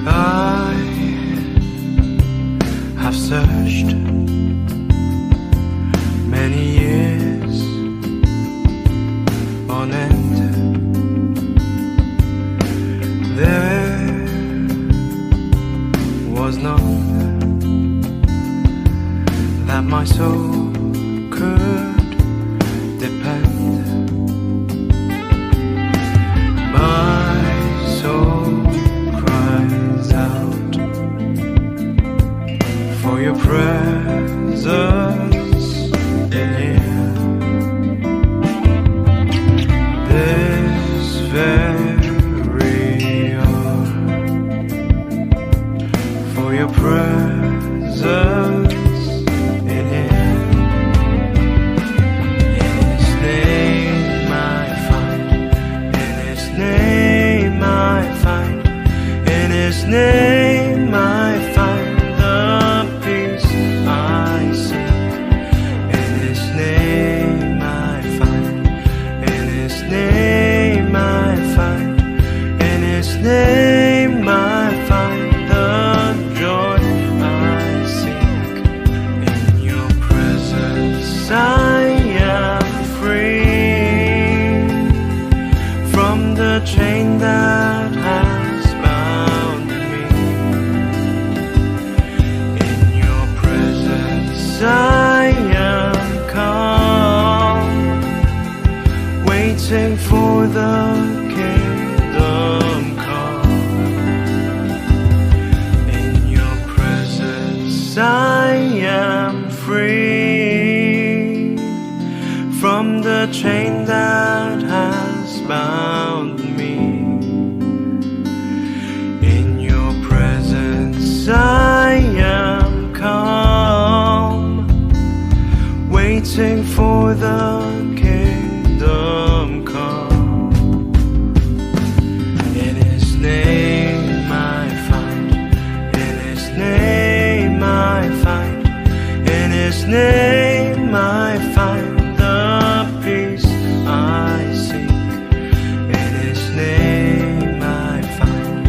I have searched many years on end. There was none that my soul could depend. My soul cries out for your presence in here. This very hour, for your presence in here. In His name I find, in His name I find, in His name I find the peace I seek. In His name I find, in His name I find, in His name I find the joy I seek. In your presence I am free from the chain that has bound me. In your presence I am calm, waiting for the kingdom come. In your presence I am free from the chain that has bound me. In your presence I am calm, waiting for the kingdom come. In His name I find, in His name I find, in His name I find the peace I seek. In His name I find,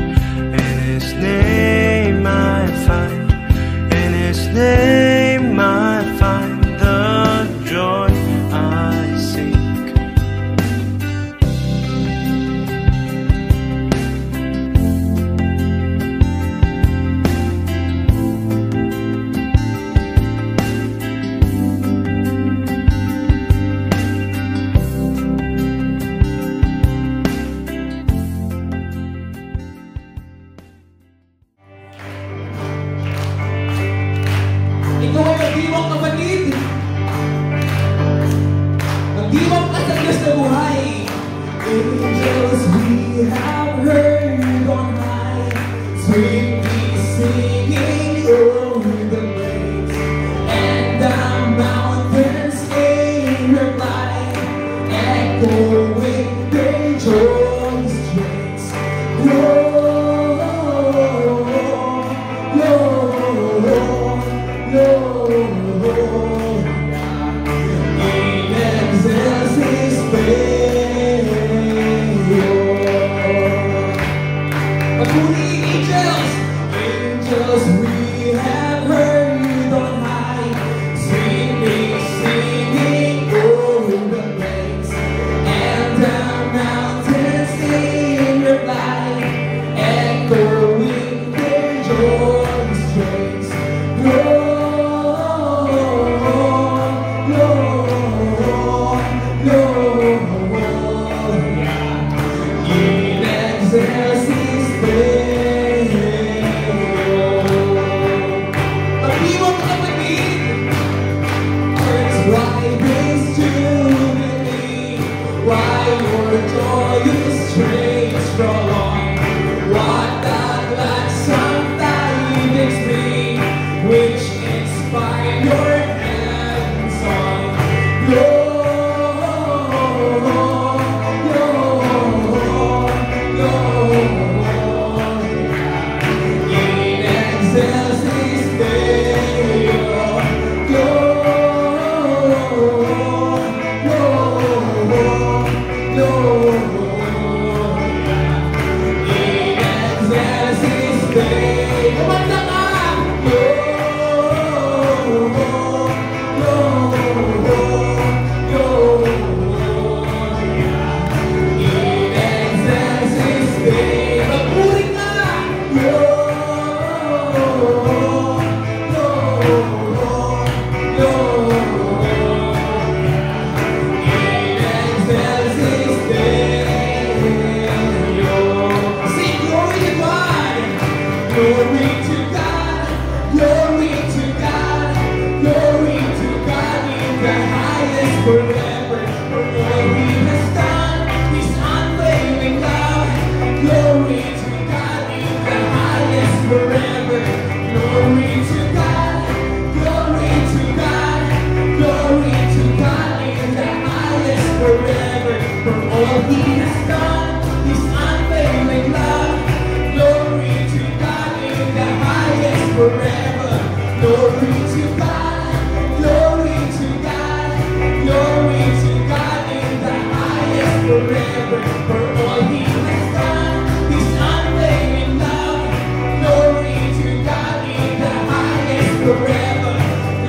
in His name I find, in His name I find the joy I seek. Ikaw ay nagdiwang kapatid. Nagdiwang ka sa Diyos na buhay. Angels we have heard on high, sweetly singing over the waves, and the mountains in reply, echoing their joyous strains. Angels, we stay. Kumanta ka! Glory to God, glory to God, glory to God in the highest forever. For all He has done, His unfailing love. Glory to God in the highest forever. Glory to God, glory to God, glory to God in the highest forever. For all He has done, His unfailing love. Glory to God in the highest forever. Glory to God, glory to God, glory to God in the highest forever. For all He has done, His unfailing love. Glory to God in the highest forever.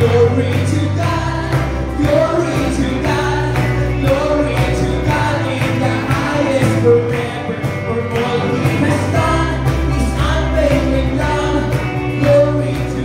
Glory to God, glory to God, glory to God in the highest forever. For all He has done, His unfailing love. Glory to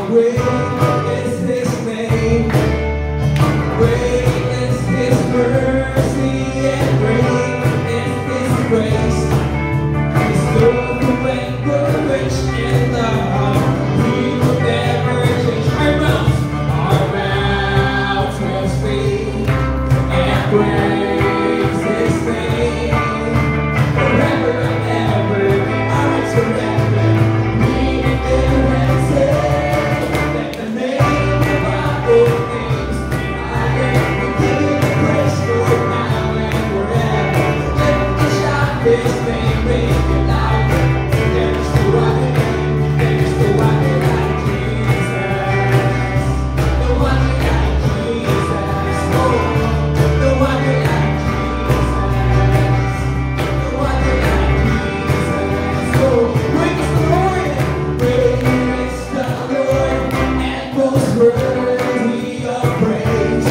great is His name. Great is His mercy and great is His grace. His love when we're rich in the heart, He will never change. Our mouths will speak and praise His name. Forever and ever, I will surrender. We live and say that the name above all things higher. We give you the praise, Lord, now and forever. Let me shout His name, make it louder. There is no other name, there is no other like Jesus. No other like Jesus. Oh, no other like Jesus. No other like Jesus. Oh, praise the Lord, praise the Lord, and most worthy of praise.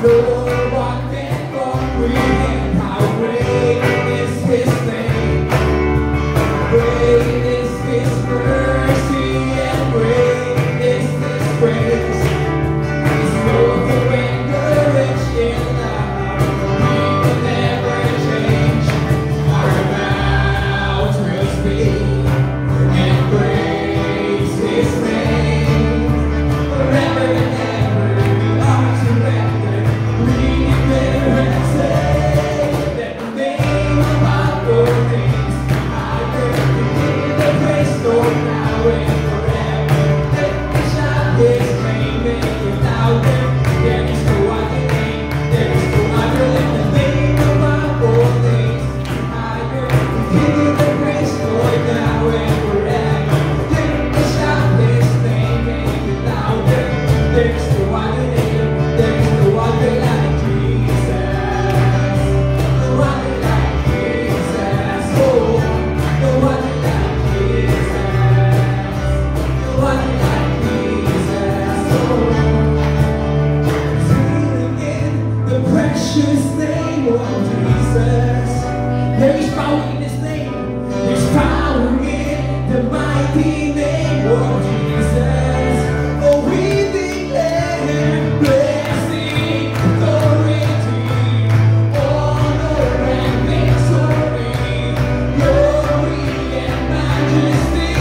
No one can comprehend how great is His name. Great is His mercy and great is His grace. His love will endurance in love. He will never change. Our mouths will speak and praise His name. Forever and ever we are surrendered. We live and say that the name above all things higher. We give the praise, Lord, now and forever. Let me shout His name, make it louder. There is no other name, there is no other than the name above all things higher. We give you the praise, Lord, now and forever. Let me shout His name, make it louder. There is no other name, there is no other like Jesus. No other like Jesus. Oh, no other like Jesus. No other like Jesus. Oh, singing in the precious name of Jesus. There is power in His name. There's power in the mighty name of Jesus. Oh, we declare blessing, authority, honor and victory, glory and majesty.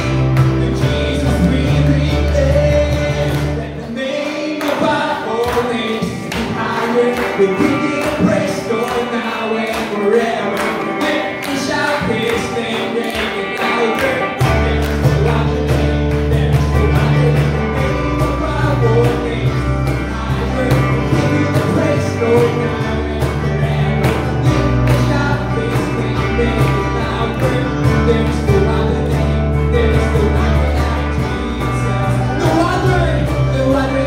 In Jesus we declare that the name above all names is higher. We give you praise, Lord, now and forever. Let me shout His name, make it louder. There is no other name, there is no other than the name above all names higher. We give you the praise, Lord, now and forever. Let me shout His name, make it louder. There is no other name, there is no other like Jesus. No other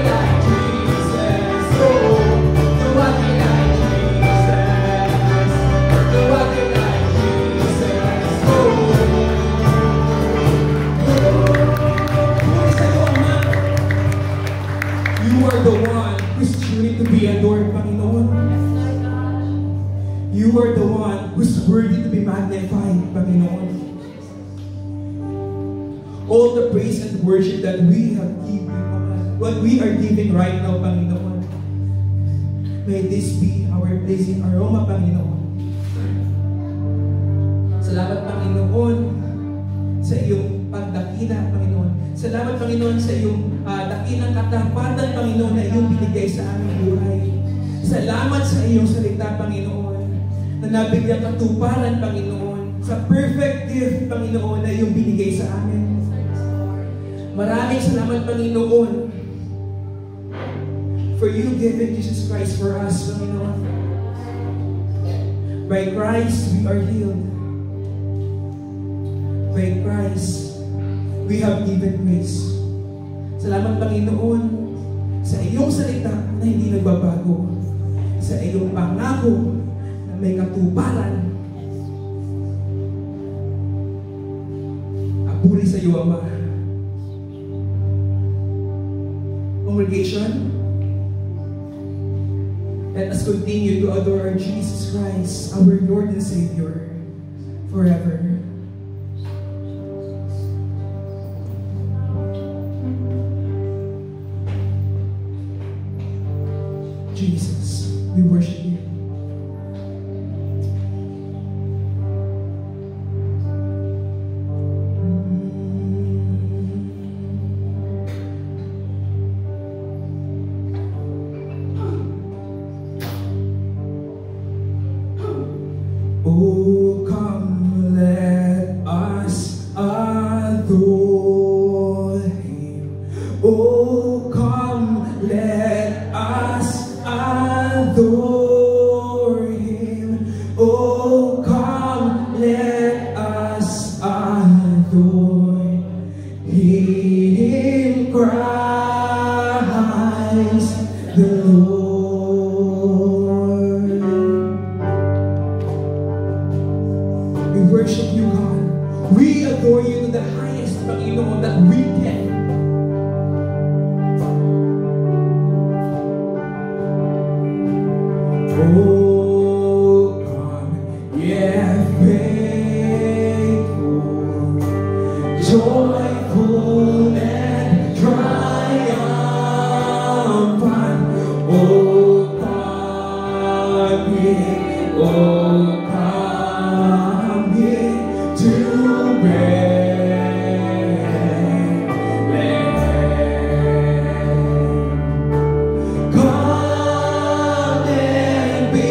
like Jesus. Oh, no other like Jesus. No other like Jesus. Oh, you are the one who's truly to be adored, Panginoon. You are the one who's worthy to be magnified, Panginoon. All the praise and worship that we have given, what we are giving right now, Panginoon, may this be our pleasing aroma, Panginoon. Salamat, Panginoon, sa iyong pagdakila, Panginoon. Salamat, Panginoon, sa iyong dakilang katapatan, Panginoon, na iyong binigay sa aming buhay. Salamat sa iyong salita, Panginoon, na nabigyan katuparan, Panginoon, sa perfect gift, Panginoon, na iyong binigay sa amin. Maraming salamat, Panginoon, for you giving Jesus Christ for us, Panginoon. By Christ, we are healed. By Christ, we have given grace. Salamat, Panginoon, sa iyong salita na hindi nagbabago, sa iyong pangako na may katuparan. Puri sa iyo, Ama. Congregation, let us continue to adore our Jesus Christ, our Lord and Savior, forever. Jesus, we worship you. Oh, come, let us adore Him. Oh, come, let us adore Him. Oh, come, let us adore Him, Christ the Lord. We worship you, God. We adore you to the highest, Panginoon, that we can. Oh, come, yeah, faithful, joyful and triumphant. Oh, come here, oh, come here to Bethlehem. Come and be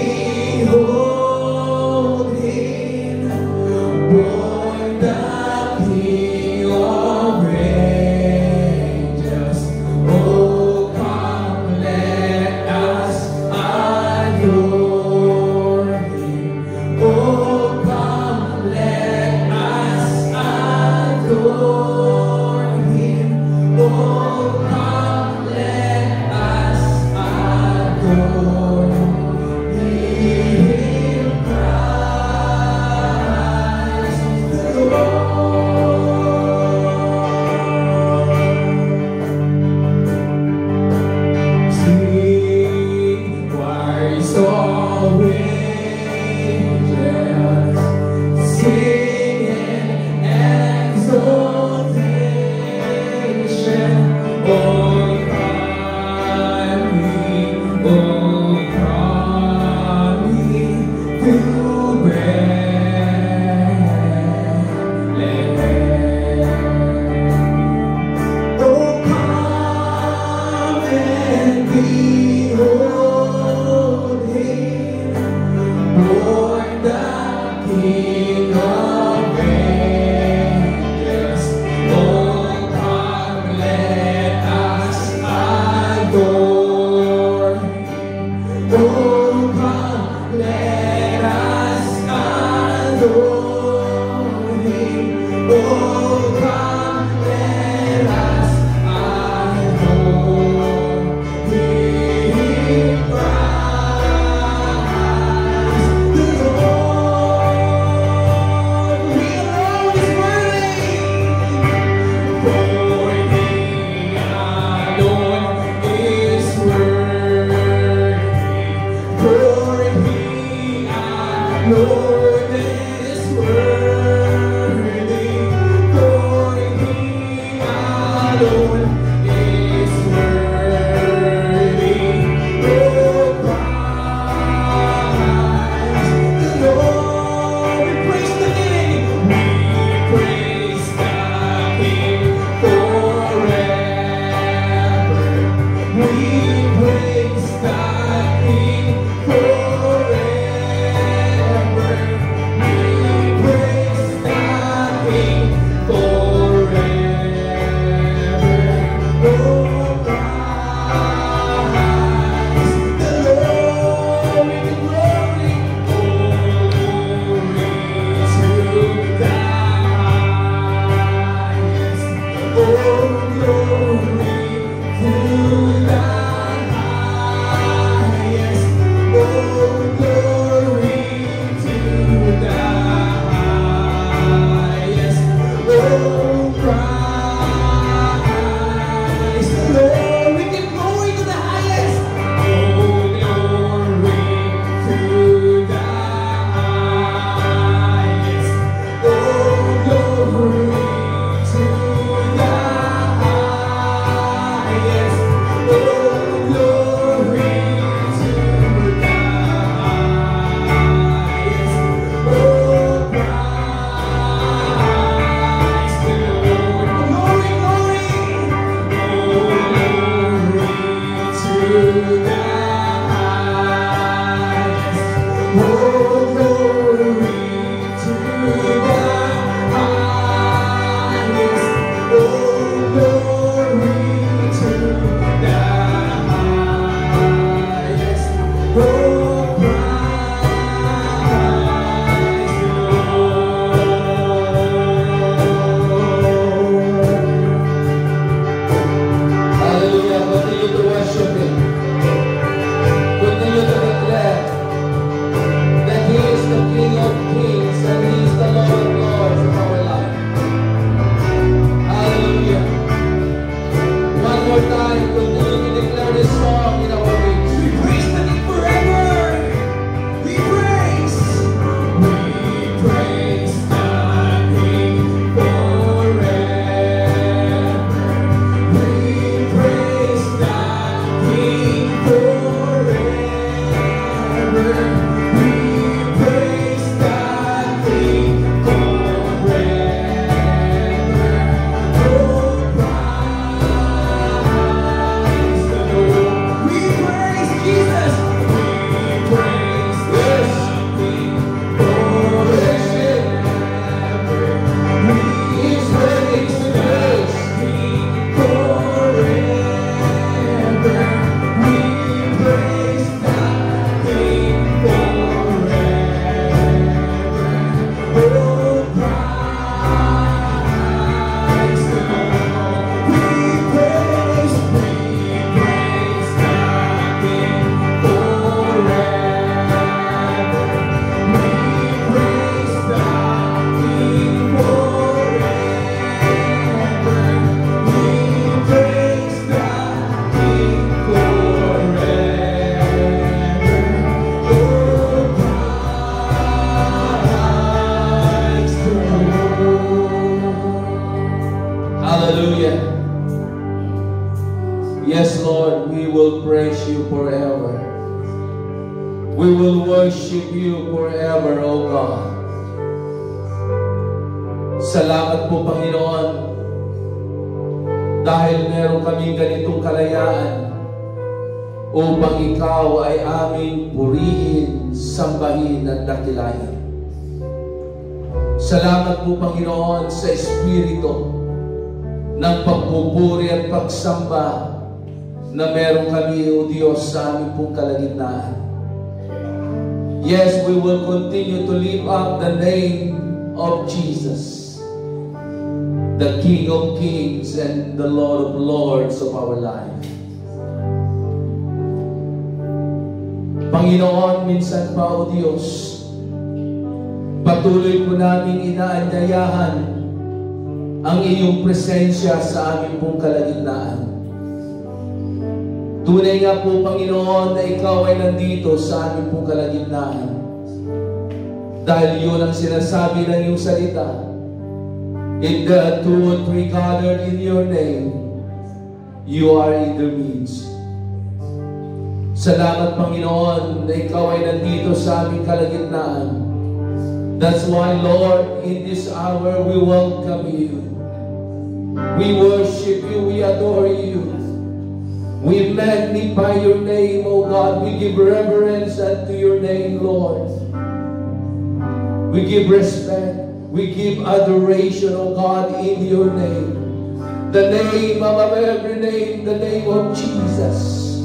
more time, continue to declare this song in our wings. We praise the King forever. We praise the King forever. We praise the King forever. We praise the King Hallelujah. Yes, Lord, we will praise you forever. We will worship you forever, O God. Salamat po, Panginoon, dahil meron kaming ganitong kalayaan upang ikaw ay aming purihin, sambahin at dakilain. Salamat po, Panginoon, sa Espiritu ng pagpupuri at pagsamba na meron kami, O Diyos, sa aming pong kalagitnaan. Yes, we will continue to lift up the name of Jesus, the King of Kings and the Lord of Lords of our life. Panginoon, minsan pa, O Diyos, patuloy po namin inaanyayahan ang iyong presensya sa aming pong kalagitnaan. Tunay nga po, Panginoon, na ikaw ay nandito sa aming pong kalagitnaan. Dahil yun ang sinasabi ng iyong salita. If there are 2 or 3 gathered in your name, you are in their midst. Salamat, Panginoon, na ikaw ay nandito sa aming kalagitnaan. That's why, Lord, in this hour, we welcome you. We worship you, we adore you. We magnify your name, O God. We give reverence unto your name, Lord. We give respect. We give adoration, O God, in your name. The name above every name, the name of Jesus.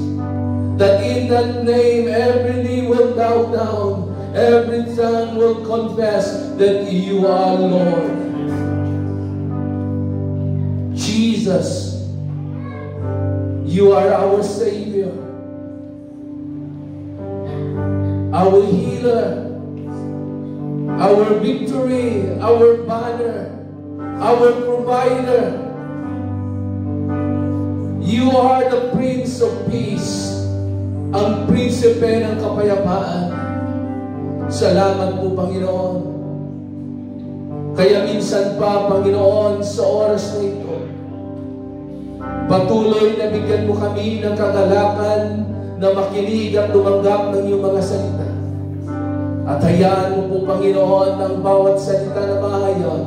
That in that name every knee will bow down, every tongue will confess that you are Lord. Jesus, you are our Savior, our healer, our victory, our banner, our provider. You are the Prince of Peace, ang prinsipe ng kapayapaan. Salamat po, Panginoon. Kaya minsan pa, Panginoon, sa oras na ito, patuloy na bigyan mo kami ng kagalakan na makinig at tumanggap ng iyong mga salita. At hayaan mo po, Panginoon, ang bawat salita na mahayan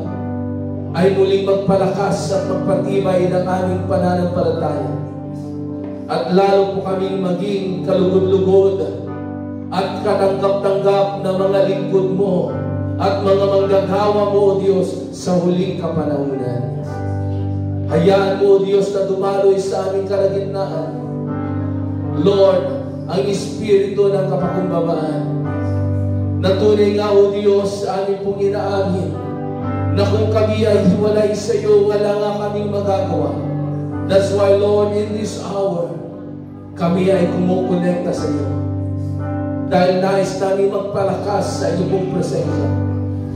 ay muling magpalakas at magpatibay ng aming pananampalataya. At lalo po kaming maging kalugod-lugod at katanggap-tanggap na mga lingkod mo at mga manggagawa mo, O Diyos, sa huling kapanahunan. Hayaan mo, O Diyos, na dumaloy sa aming kalagitnaan, Lord, ang Espiritu ng kapakumbabaan, na tunay nga, O Diyos, sa aming pong inaamin, na kung kami ay hiwalay sa iyo, wala nga kaming magagawa. That's why, Lord, in this hour, kami ay kumukonekta sa iyo. Dahil nais namin magpalakas sa iyong pong presensya.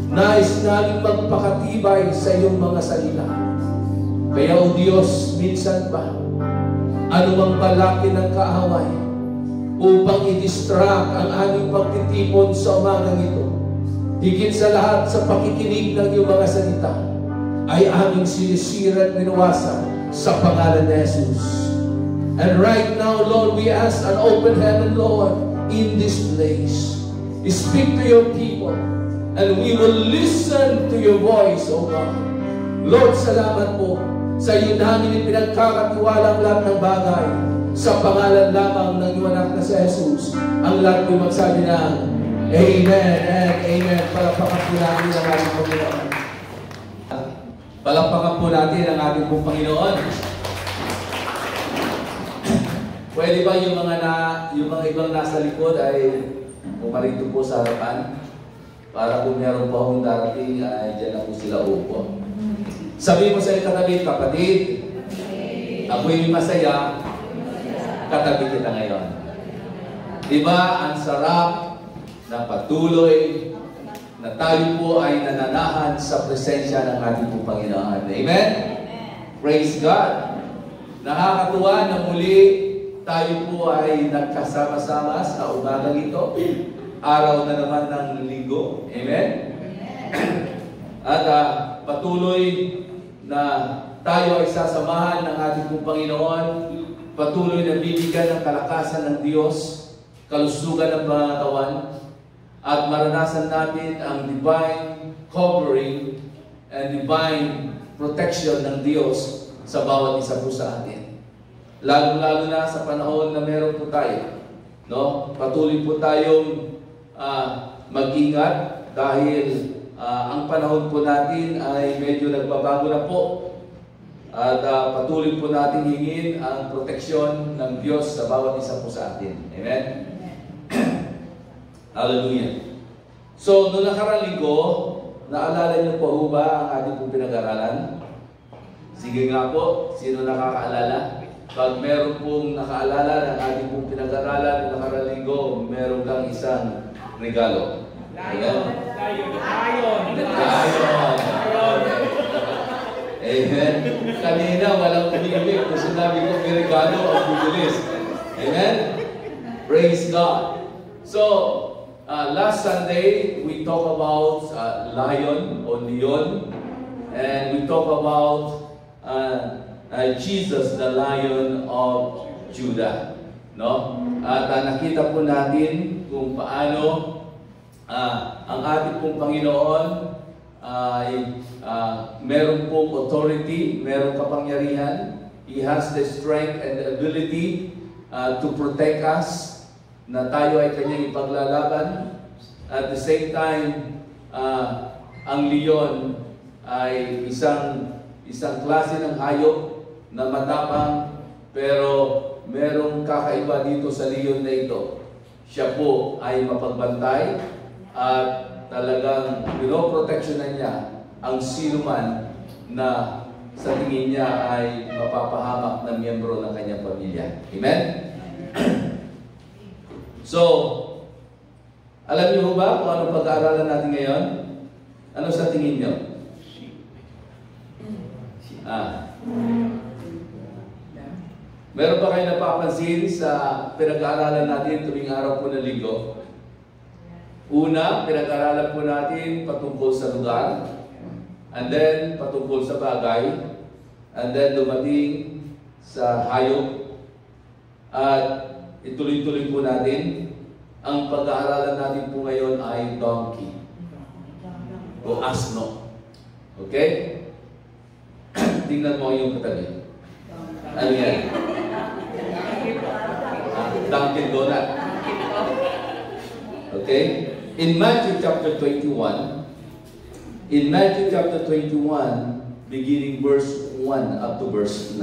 Nais namin magpakatibay sa iyong mga salita. Kaya, O Diyos, minsan pa, anumang balaki ng kaaway upang i-distract ang aming pagtitipon sa umagang ito. Higit sa lahat sa pakikinig ng iyong mga salita ay aming sinisira at minuwasan sa pangalan ni Jesus. And right now, Lord, we ask an open heaven, Lord, in this place. Speak to your people and we will listen to your voice, O God. Lord, salamat po sa iyo namin ipinagkakatiwala ang lahat ng bagay sa pangalan lamang ng iyong anak na si Jesus. Ang lahat po magsabi ng Amen and Amen. Palakpakan po natin ang ating Panginoon. Palakpakan po natin ang ating pong Panginoon. Pwede ba yung mga ibang nasa likod ay pumarito po sa harapan? Para kung meron pa akong darating, ay dyan na po sila upo. Sabi mo sa iyo katabi, kapatid, ako'y masaya, katabi kita ngayon. Diba, ang sarap na patuloy na tayo po ay nananahan sa presensya ng ating po Panginoon. Amen? Praise God! Nakakatuwa na muli tayo po ay nagkasama-sama sa umagang ito. Araw na naman ng linggo. Amen? At patuloy na tayo ay sasamahan ng ating pong Panginoon. Patuloy na bibigyan ng kalakasan ng Diyos, kalusugan ng pangatawan, at maranasan natin ang divine covering and divine protection ng Diyos sa bawat isa po sa atin. Lalo-lalo na sa panahon na meron po tayo. No? Patuloy po tayong mag-ingat dahil ang panahon po natin ay medyo nagbabago na po. At patuloy po natin hingin ang proteksyon ng Diyos sa bawat isa po sa atin. Amen? Hallelujah. So, noong nakarang linggo, naalala niyo po ba ang ating pong pinag-aralan? Sige nga po, sino nakakaalala? Pag meron pong nakaalala ng ating pong pinag-aralan noong nakarang linggo, meron kang isang regalo. Amen? Amen? Kanina, walang umibig kung sinabi ko may regalo o bibilis. Amen? Praise God. So, last Sunday, we talk about lion or leon, and we talk about Jesus, the Lion of Judah. No? At nakita po natin kung paano ang ating pong Panginoon ay meron pong authority, meron kapangyarihan. He has the strength and the ability to protect us, na tayo ay kanyang ipaglalaban. At the same time, ang leon ay isang klase ng hayop na matapang, pero merong kakaiba dito sa leon na ito. Siya po ay mapagbantay at talagang pinoproteksyonan niya ang sinuman na sa tingin niya ay mapapahamak na miyembro ng kanyang pamilya. Amen? So, alam niyo ba kung anong pag-aaralan natin ngayon? Ano sa tingin niyo? Meron ba kayo napapansin sa pinag-aaralan natin tuwing araw po ng linggo? Una, pinag-aaralan po natin patungkol sa lugar, and then patungkol sa bagay, and then dumating sa hayop, at ituloy-tuloy po natin. Ang pag-aaralan natin po ngayon ay donkey o asno. Okay? Tingnan mo yung katabi. Ano yan? Dunkin' Donut. Okay? In Matthew chapter 21, beginning verse 1 up to verse 9.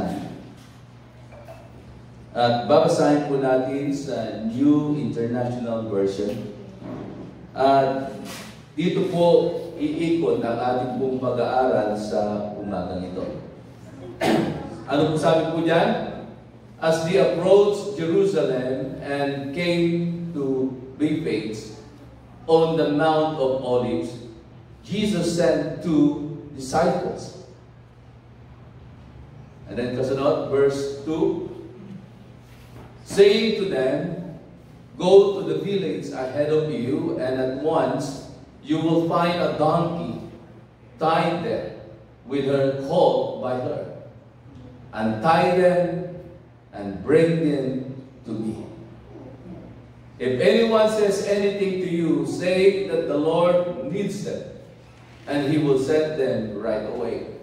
At babasahin po natin sa New International Version. At dito po iikot ang ating pong pag-aaral sa umagang ito. Ano po sabi po dyan? As they approached Jerusalem and came to Bethphage on the Mount of Olives, Jesus sent 2 disciples. And then kasunod, verse 2, saying to them, "Go to the village ahead of you, and at once you will find a donkey tied there, with her colt by her. Untie them and bring them to me. If anyone says anything to you, say that the Lord needs them, and he will send them right away."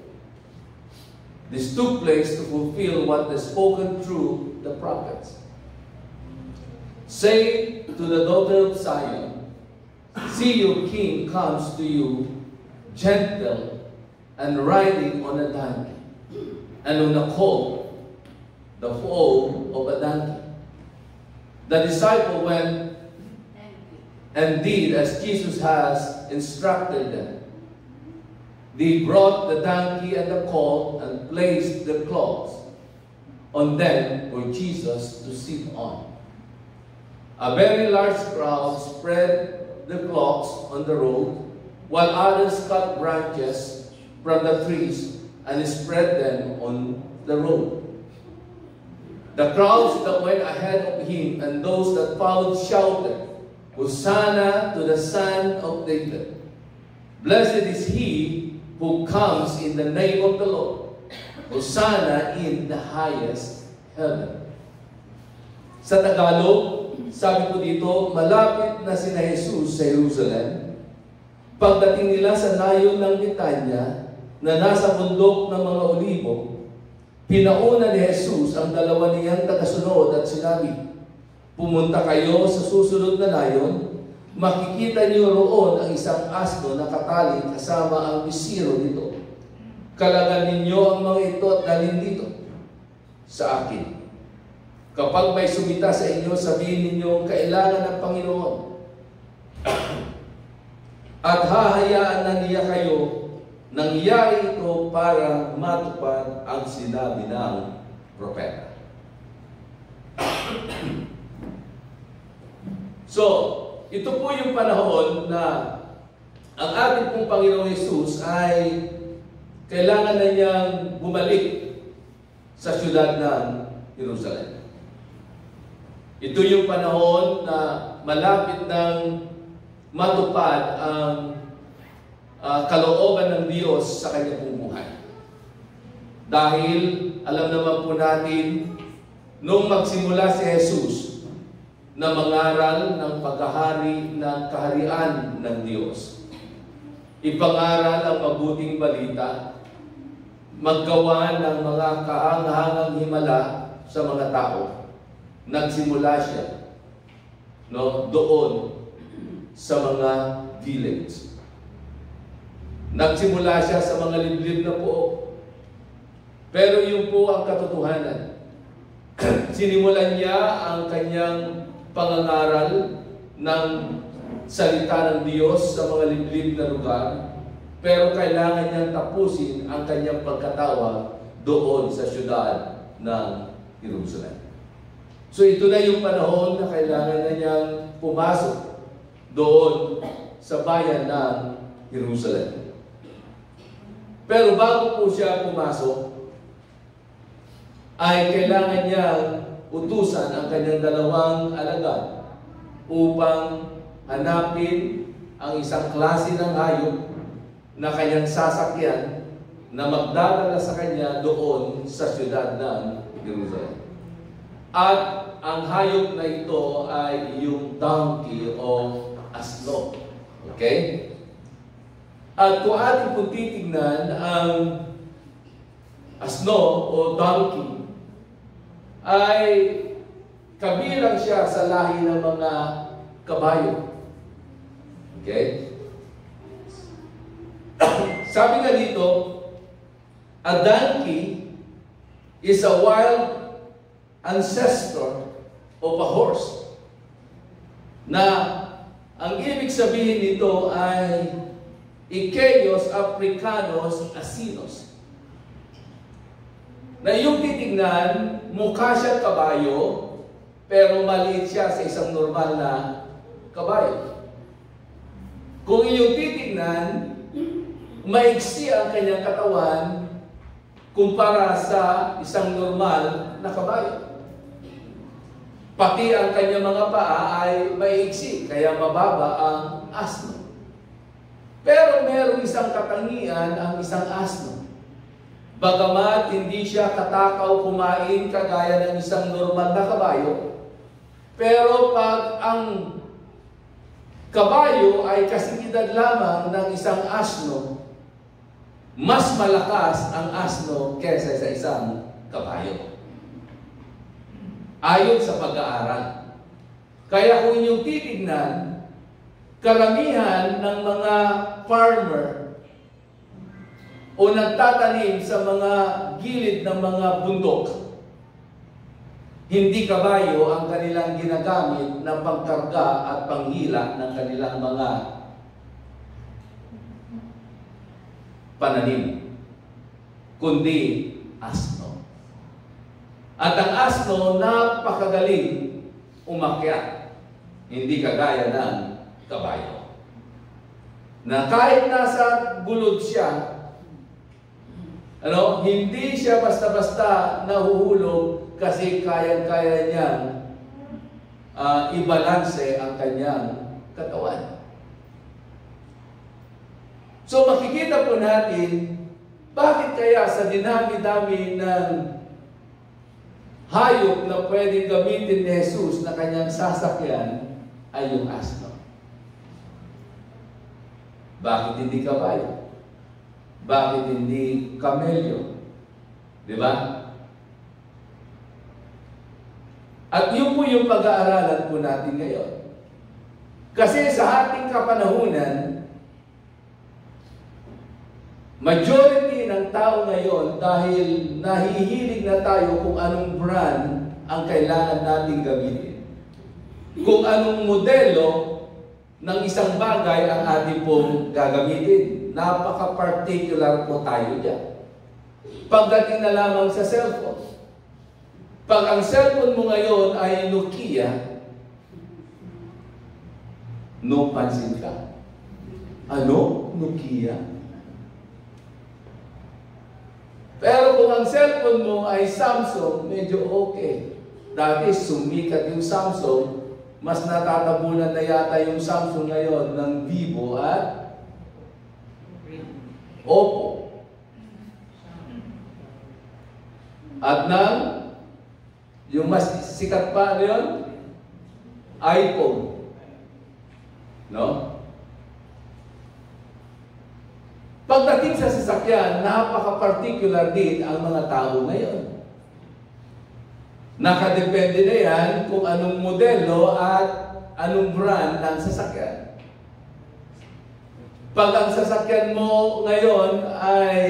This took place to fulfill what was spoken through the prophets. "Say to the daughter of Zion, see your king comes to you, gentle and riding on a donkey, and on a colt, the foal of a donkey." The disciple went and did as Jesus has instructed them. They brought the donkey and the colt and placed the cloths on them for Jesus to sit on. A very large crowd spread the cloths on the road, while others cut branches from the trees and spread them on the road. The crowds that went ahead of him and those that followed shouted, "Hosanna to the Son of David! Blessed is he who comes in the name of the Lord! Hosanna in the highest heaven!" Sa Tagalog, sabi ko dito, malapit na sina Jesus sa Jerusalem. Pagdating nila sa nayon ng Betanya, na nasa bundok ng mga Olibo, pinauna ni Jesus ang dalawa niyang tagasunod at sinabi, "Pumunta kayo sa susunod na nayon, makikita niyo roon ang isang asno na katali kasama ang bisiro nito. Kalagan ninyo ang mga ito at dalhin dito sa akin. Kapag may sumita sa inyo, sabihin ninyo, kailangan ng Panginoon. At hahayaan na niya kayo. Nangyari ito para matupad ang sinabi ng propeta." So, ito po yung panahon na ang ating pong Panginoong Hesus ay kailangan na niyang bumalik sa siyudad ng Jerusalem. Ito yung panahon na malapit ng matupad ang kalooban ng Diyos sa kanyang buhay. Dahil alam naman po natin, nung magsimula si Jesus na mangaral ng paghahari ng kaharian ng Diyos, ipangaral ang mabuting balita, maggawa ng mga kaanghangang himala sa mga tao. Nagsimula siya doon sa mga village. Nagsimula siya sa mga liblib na puok. Pero yun po ang katotohanan. Sinimulan niya ang kanyang pangangaral ng salita ng Diyos sa mga liblib na lugar, pero kailangan niyang tapusin ang kanyang pagkatawag doon sa siyudad ng Jerusalem. So ito na yung panahon na kailangan na niyang pumasok doon sa bayan ng Jerusalem. Pero bago po siya pumasok, ay kailangan niyang utusan ang kanyang dalawang alagad upang hanapin ang isang klase ng hayop na kanyang sasakyan na magdadala sa kanya doon sa siyudad ng Jerusalem. At ang hayop na ito ay yung donkey o asno. Okay? At kung ating kung titignan ang asno o donkey, ay kabilang siya sa lahi ng mga kabayo. Okay? Sabi nga dito, a donkey is a wild ancestor of a horse. Na ang ibig sabihin nito ay Ikeos Africanos Asinos. Na yung titignan, mukha siya kabayo, pero maliit siya sa isang normal na kabayo. Kung iyong titignan, maiksi ang kanyang katawan kumpara sa isang normal na kabayo. Pati ang kanyang mga paa ay maiksi, kaya mababa ang asno. Pero merong isang katangian ang isang asno. Bagamat hindi siya katakaw kumain kagaya ng isang normal na kabayo, pero pag ang kabayo ay kasing edad lamang ng isang asno, mas malakas ang asno kaysa sa isang kabayo. Ayon sa pag-aaral. Kaya kung inyong titignan, karamihan ng mga farmer o nagtatanim sa mga gilid ng mga bundok, hindi kabayo ang kanilang ginagamit na pangkarga at panghila ng kanilang mga pananim, kundi asno. At ang asno, napakagaling umakyat, hindi kagaya ng kabayo. Na kahit nasa gulod siya, hindi siya basta-basta nahuhulog kasi kaya-kaya niyang ibalanse ang kanyang katawan. So makikita po natin, bakit kaya sa dinami-dami ng hayop na pwedeng gamitin ni Jesus na kanyang sasakyan ay yung asno? Bakit hindi kabayo? Bakit hindi kamelyo? Di ba? At yun po yung pag-aaralan po natin ngayon. Kasi sa ating kapanahunan, majority ng tao ngayon, dahil nahihilig na tayo kung anong brand ang kailangan nating gamitin. Kung anong modelo ng isang bagay ang ating pong gagamitin. Napaka-particular po tayo dyan. Pagdating na lamang sa cellphone. Pag ang cellphone mo ngayon ay Nokia, no pansin ka. Ano? Nokia? Pero kung ang cellphone mo ay Samsung, medyo okay. Dati sumikat yung Samsung, mas natatabunan na yata yung Samsung ngayon ng Vivo at Oppo. At yung mas sikat pa yun, iPhone. No? Pagdating sa sasakyan, napaka-particular din ang mga tao ngayon. Nakadepende na yan kung anong modelo at anong brand ng sasakyan. Pag ang sasakyan mo ngayon ay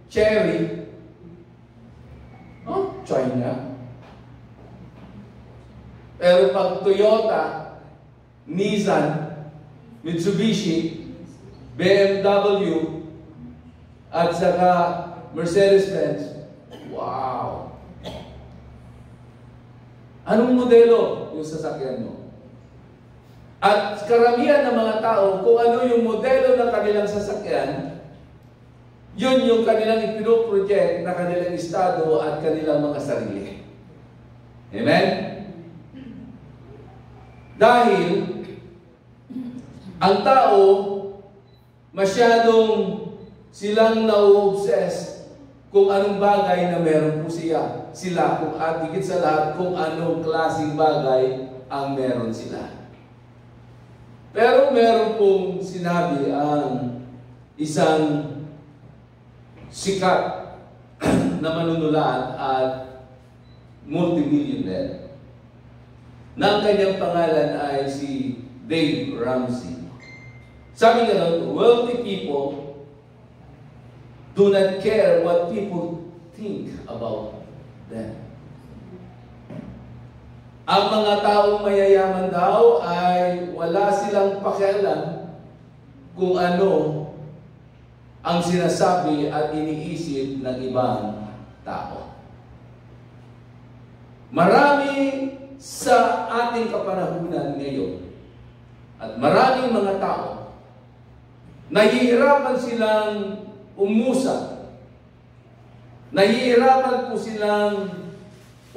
Cherry, China. Pero pag Toyota, Nissan, Mitsubishi, BMW, at saka Mercedes-Benz, wow! Anong modelo yung sasakyan mo? At karamihan ng mga tao, kung ano yung modelo ng kanilang sasakyan, yun yung kanilang ipinoproject na kanilang estado at kanilang mga sarili. Amen? Dahil ang tao, masyadong silang na-obsess kung anong bagay na meron po sila kung at higit sa lahat kung anong klaseng bagay ang meron sila. Pero meron pong sinabi ang isang sikat na manunulat at multimillionaire na ang kanyang pangalan ay si Dave Ramsey. Sabi nga nun, wealthy people do not care what people think about them. Ang mga taong mayayaman daw ay wala silang pakialam kung ano ang sinasabi at iniisip ng ibang tao. Marami sa ating kapanahunan ngayon at maraming mga tao nahihirapan silang umusap, nahihirapan po silang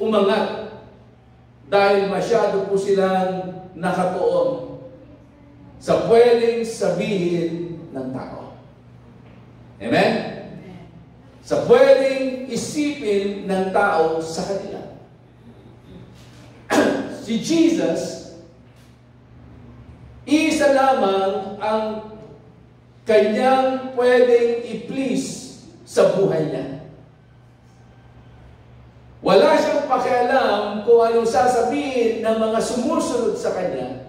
umangat dahil masyado po silang nakatuon sa pwedeng sabihin ng tao. Amen? Sa pwedeng isipin ng tao sa kanila. Si Jesus, isa lamang ang kanyang pwedeng i-please sa buhay niya. Wala siyang pakialam kung anong sasabihin ng mga sumusunod sa kanya.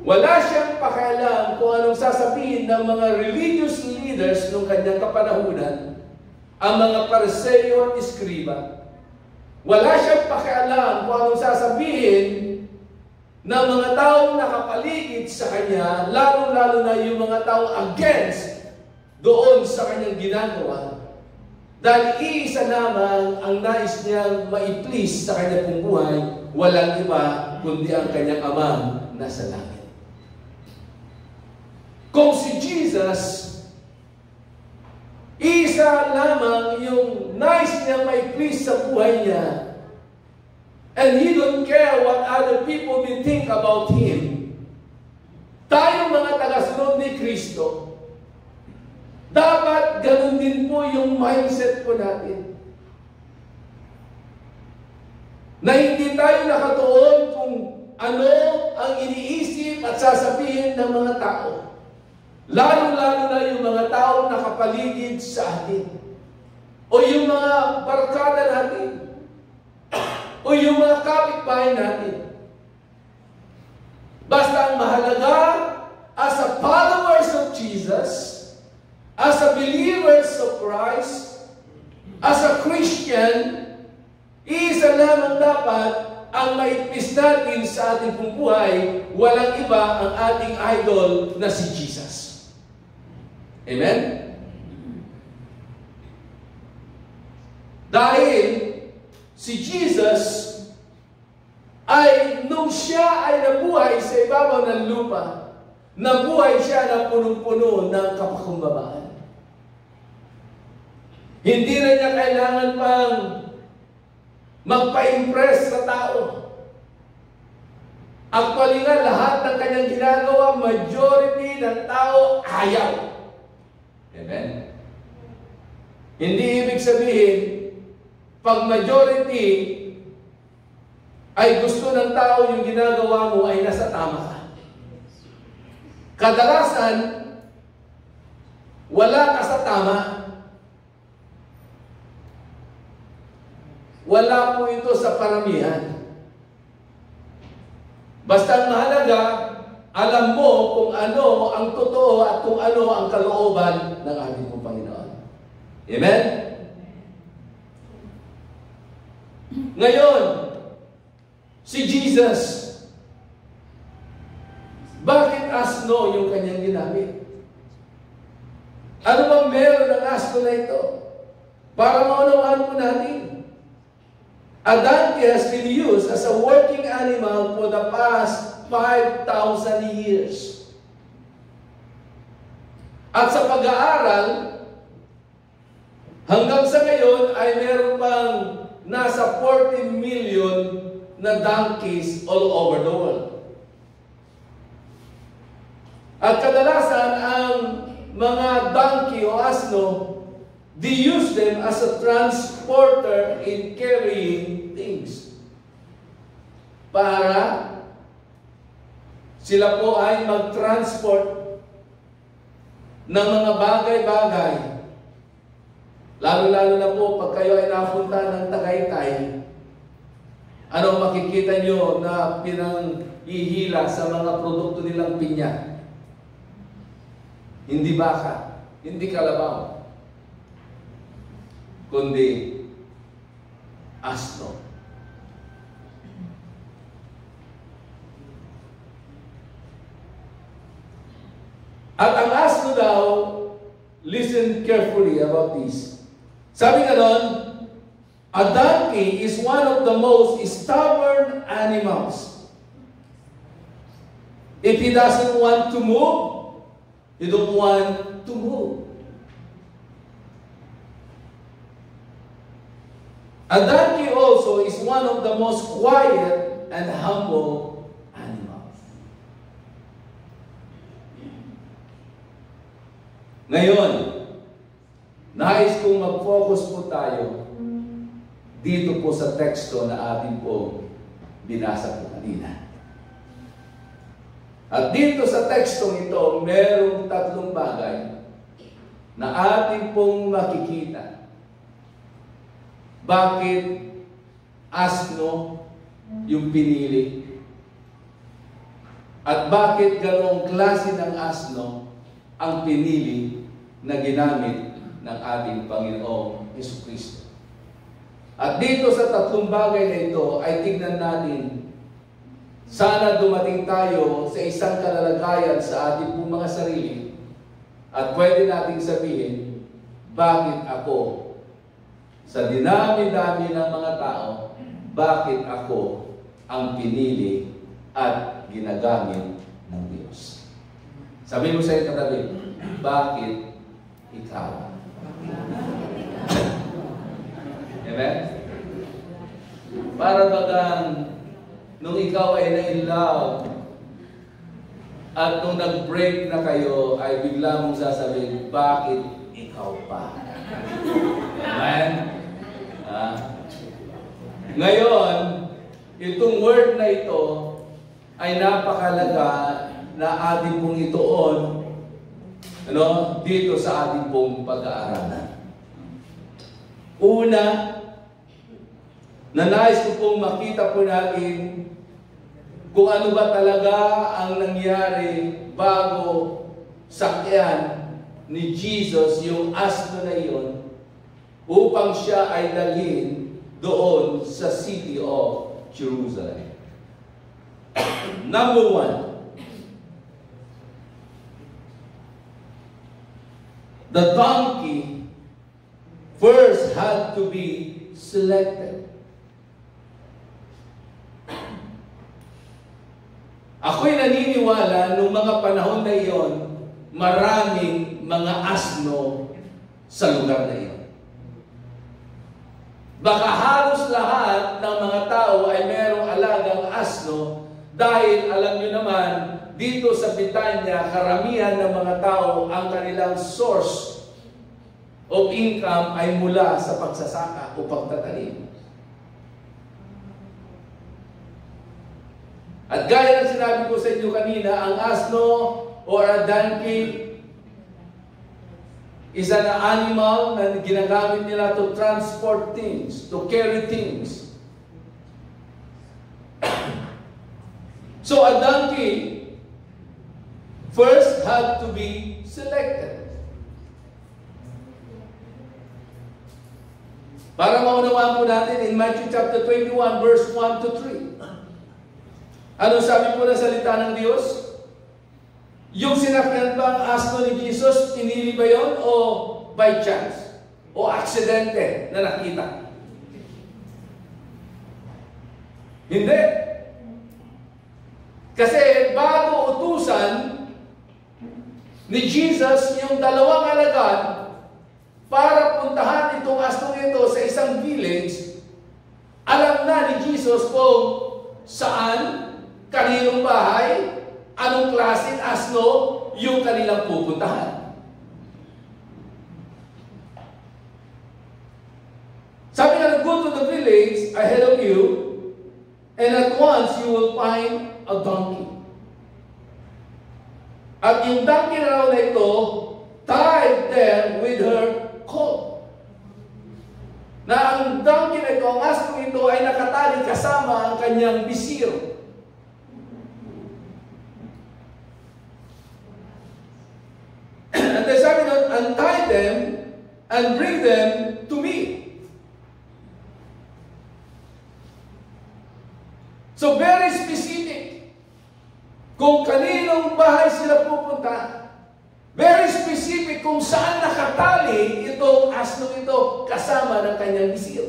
Wala siyang pakialam kung anong sasabihin ng mga religious leaders noong kanyang kapanahunan, ang mga Pariseo at Iskriba. Wala siyang pakialam kung anong sasabihin ng mga taong nakapaligid sa kanya, lalo-lalo na yung mga taong against doon sa kanyang ginagawa. Dahil iisa lamang ang nais niyang ma-please sa kanyang pong buhay, walang iba kundi ang kanyang amang nasa langit. Kung si Jesus, isa lamang yung nais niyang ma-please sa buhay niya, and He don't care what other people will think about Him. Tayong mga tagasunod ni Kristo, dapat ganun din po yung mindset po natin. Na hindi tayo nakatuon kung ano ang iniisip at sasabihin ng mga tao. Lalo-lalo na yung mga tao nakapaligid sa atin. O yung mga barkada natin. O yung mga kapitbahay natin. Basta ang mahalaga, as a followers of Jesus, as a believers of Christ, as a Christian, isa lamang dapat ang maipis natin sa ating pong buhay, walang iba ang ating idol na si Jesus. Amen? Dahil si Jesus ay nung siya ay nabuhay sa ibabaw ng lupa, nabuhay siya na punong-puno ng kapakumbabaan. Hindi na niya kailangan pang magpa-impress sa tao. Actually nga, lahat ng kanyang ginagawa, majority ng tao ayaw. Amen? Hindi ibig sabihin, pag majority ay gusto ng tao yung ginagawa mo ay nasa tama ka. Kadalasan, wala ka sa tama. Wala po ito sa paramihan. Basta ang mahalaga, alam mo kung ano ang totoo at kung ano ang kalooban ng ating Panginoon. Amen? Ngayon, si Jesus, bakit asno yung kanyang ginamit? Ano bang meron ng asno na ito? Para maunawaan po natin. A donkey has been used as a working animal for the past 5,000 years. At sa pag-aaral, hanggang sa ngayon ay meron pang nasa 40 million na donkeys all over the world. At kadalasan ang mga donkey o asno, they use them as a transporter in carrying things. Para sila po ay mag-transport ng mga bagay-bagay. Lalo-lalo na po pag kayo ay napunta ng Tagaytay, ano makikita nyo na pinanghihila sa mga produkto nilang pinya? Hindi baka, hindi kalabaw, kundi asno. At ang asno daw, listen carefully about this. Sabi nga doon, a donkey is one of the most stubborn animals. If he doesn't want to move, he don't want to move. A donkey also is one of the most quiet and humble animals. Ngayon, nais kong mag-focus po tayo dito po sa teksto na ating po binasa po kanina. At dito sa tekstong ito, merong tatlong bagay na ating pong makikita. Bakit asno yung pinili? At bakit ganong klase ng asno ang pinili na ginamit ng ating Panginoong Jesucristo? At dito sa tatlong bagay na ito ay tignan natin, sana dumating tayo sa isang kalalagayan sa ating pong mga sarili at pwede nating sabihin, bakit ako? Sa dinami-dami ng mga tao, bakit ako ang pinili at ginagamit ng Diyos? Sabi mo sa iyo katabi, bakit ikaw? Amen? Para bagang nung ikaw ay na-in-love at nung nag-break na kayo, ay bigla mong sasabihin, bakit ikaw pa? Amen? Ngayon, itong word na ito ay napakalaga na ating pong ituon dito sa ating pong pag-aaralan. Una, nais ko pong makita po natin kung ano ba talaga ang nangyari bago sakyan ni Jesus yung asno na iyon upang siya ay dalhin doon sa city of Jerusalem. Number one, the donkey first had to be selected. Ako'y naniniwala nung mga panahon na iyon, maraming mga asno sa lugar na iyon. Baka halos lahat ng mga tao ay merong alagang asno dahil alam nyo naman, dito sa Betania, karamihan ng mga tao ang kanilang source of income ay mula sa pagsasaka o pagtatanim. At gaya ng sinabi ko sa inyo kanina, ang asno or a donkey is an animal na ginagamit nila to transport things, to carry things. So a donkey first had to be selected. Para maunawaan po natin in Matthew chapter 21 verse 1 to 3. Ano sabi po ng salita ng Diyos? Yung sinakyan ba ang asno ni Jesus, pinili ba yun o by chance? O aksidente na nakita? Hindi. Kasi bago utusan ni Jesus yung dalawang alagad para puntahan itong asnong ito sa isang village, alam na ni Jesus kung saan, kaninong bahay, anong klaseng asno yung kanilang pupuntahan. Sabi nga, go to the village ahead of you, and at once you will find a donkey. At yung donkey na raw na ito, tied there with her colt. Na ang donkey na ito, ang asno ito ay nakatali kasama ang kanyang bisir. And they said, untie them and bring them to me. So very specific. Kung kaninong bahay sila pupunta, very specific kung saan nakatali itong asno ito kasama ng kanyang bisir.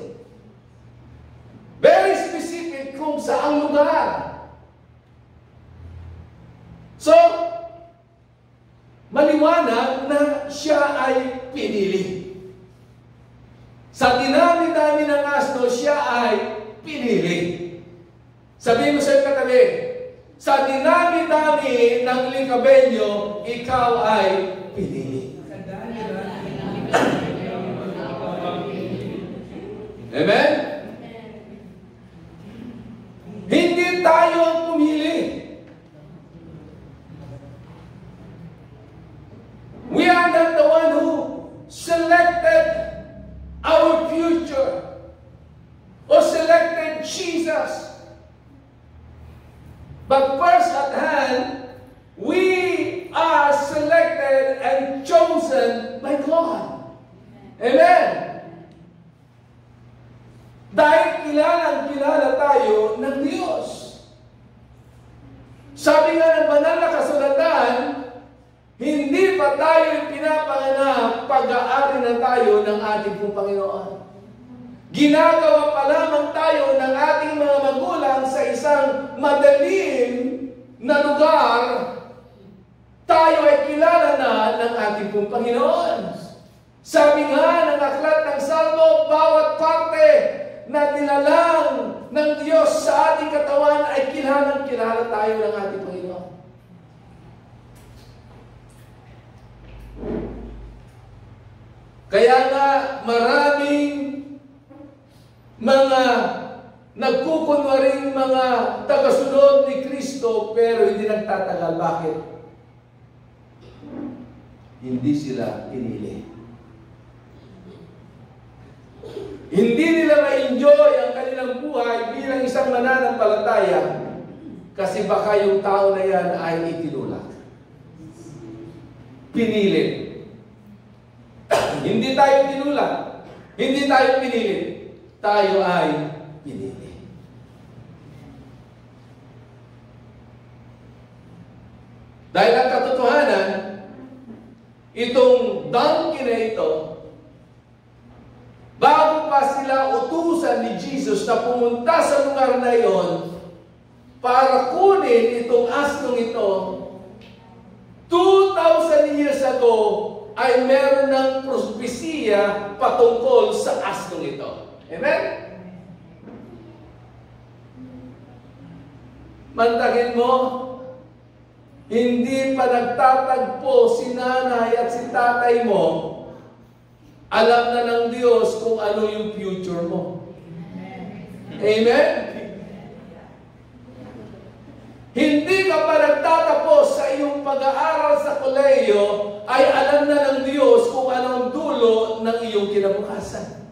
Very specific kung saang lugar. So, maliwanag na siya ay pinili. Sa dinami-dami ng asno, siya ay pinili. Sabihin mo sa katabi, sa dinami-dami ng likabenyo, ikaw ay pinili. Amen? Hindi tayo ang pumili. We are not the one who selected our future or selected Jesus. But first at hand, we are selected and chosen by God. Amen? Dahil kilala tayo ng Diyos. Sabi nga ng banal na kasulatan, hindi pa tayo pinapanganak, pag-aari na tayo ng ating pong Panginoon. Ginagawa pa lamang tayo ng ating mga magulang sa isang madalim na lugar, tayo ay kilala na ng ating pong Panginoon. Sabi nga ng aklat ng Salmo, bawat parte na nilalang ng Diyos sa ating katawan ay kilala tayo ng ating Panginoon. Kaya nga maraming mga nagkukunwaring mga tagasunod ni Kristo pero hindi nagtatagal. Bakit? Hindi sila pinili. Hindi nila ma-enjoy ang kanilang buhay bilang isang mananampalataya kasi baka yung tao na yan ay itinulak. Pinili. Hindi tayo tinulak. Hindi tayo pinili. Tayo ay pinili. Dahil ang katotohanan, itong donkey na ito, bago pa sila utusan ni Jesus na pumunta sa lugar na iyon para kunin itong asnong ito, 2,000 years ago ay meron ng propesiya patungkol sa asnong ito. Amen? Mantagin mo, hindi pa nagtatagpo si nanay at si tatay mo, alam na ng Diyos kung ano yung future mo. Amen? Hindi ka pa nagtatapos sa iyong pag-aaral sa kolehiyo, ay alam na ng Diyos kung ano ang dulo ng iyong kinabukasan.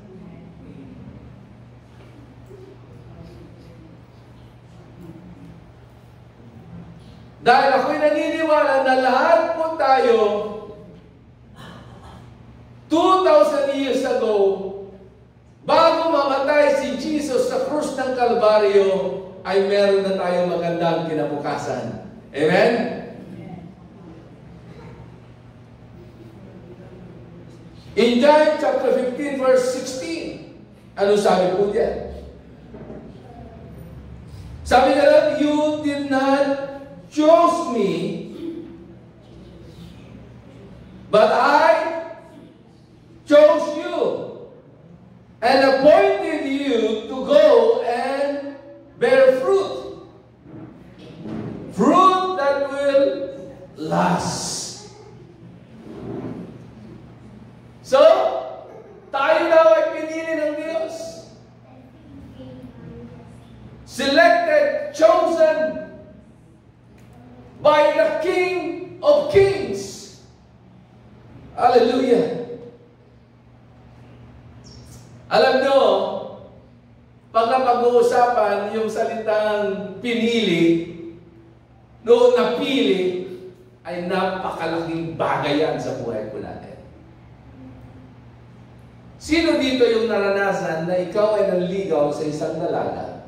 Dahil ako'y naniniwala na lahat po tayo 2,000 years ago, bago mamatay si Jesus sa krus ng Kalbaryo, ay meron na tayong magandang kinabukasan. Amen? In John chapter 15 verse 16, ano sabi po diyan? Sabi nga lang, you did not choose me, but I chose you and appointed you to go and bear fruit. Fruit that will last. So, tayo daw ay pinili ng Diyos. Selected, chosen by the King of Kings. Hallelujah. Alam nyo, pag napag-uusapan yung salitang pinili, noon napili, ay napakalaking bagay yan sa buhay ko natin. Sino dito yung naranasan na ikaw ay nanligaw sa isang dalaga,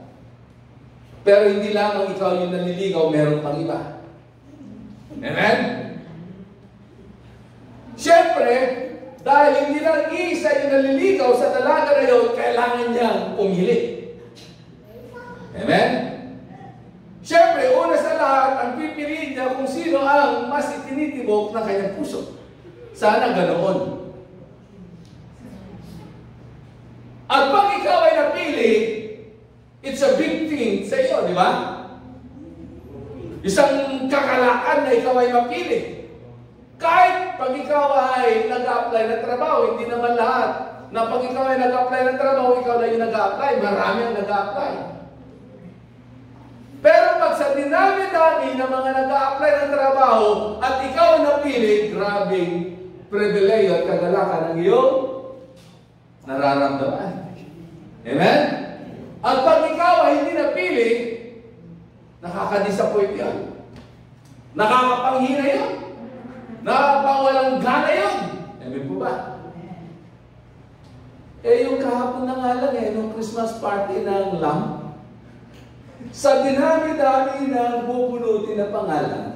pero hindi lamang ikaw yung nanliligaw, meron pang iba? Amen? Siyempre, dahil hindi lang isa yung naliligaw sa dalaga na yun, kailangan niyang pumili. Amen? Siyempre, una sa lahat, ang pipiliin niya kung sino ang mas itinitibok ng kanyang puso. Sana ganoon. At pag ikaw ay napili, it's a big thing sa iyo, di ba? Isang kakalakan na ikaw ay mapili. Kahit pag ikaw ay nag-apply ng trabaho, hindi naman lahat. Na pag ikaw ay nag-apply ng trabaho, ikaw na yung nag-apply. Marami ang nag-apply. Pero pag sa dinami-dami ng mga nag-apply ng trabaho at ikaw ang napili, grabing pribileyo at kagalakan ng iyong nararamdaman. Amen? At pag ikaw ay hindi napili, nakaka-disappoint yan. Nakakapanghina yan. Nakakapawalang gana yan. Amen po ba? Yung kahapon na nga lang nung Christmas party ng lamb, sa dinami-dami ng bubunutin na pangalan,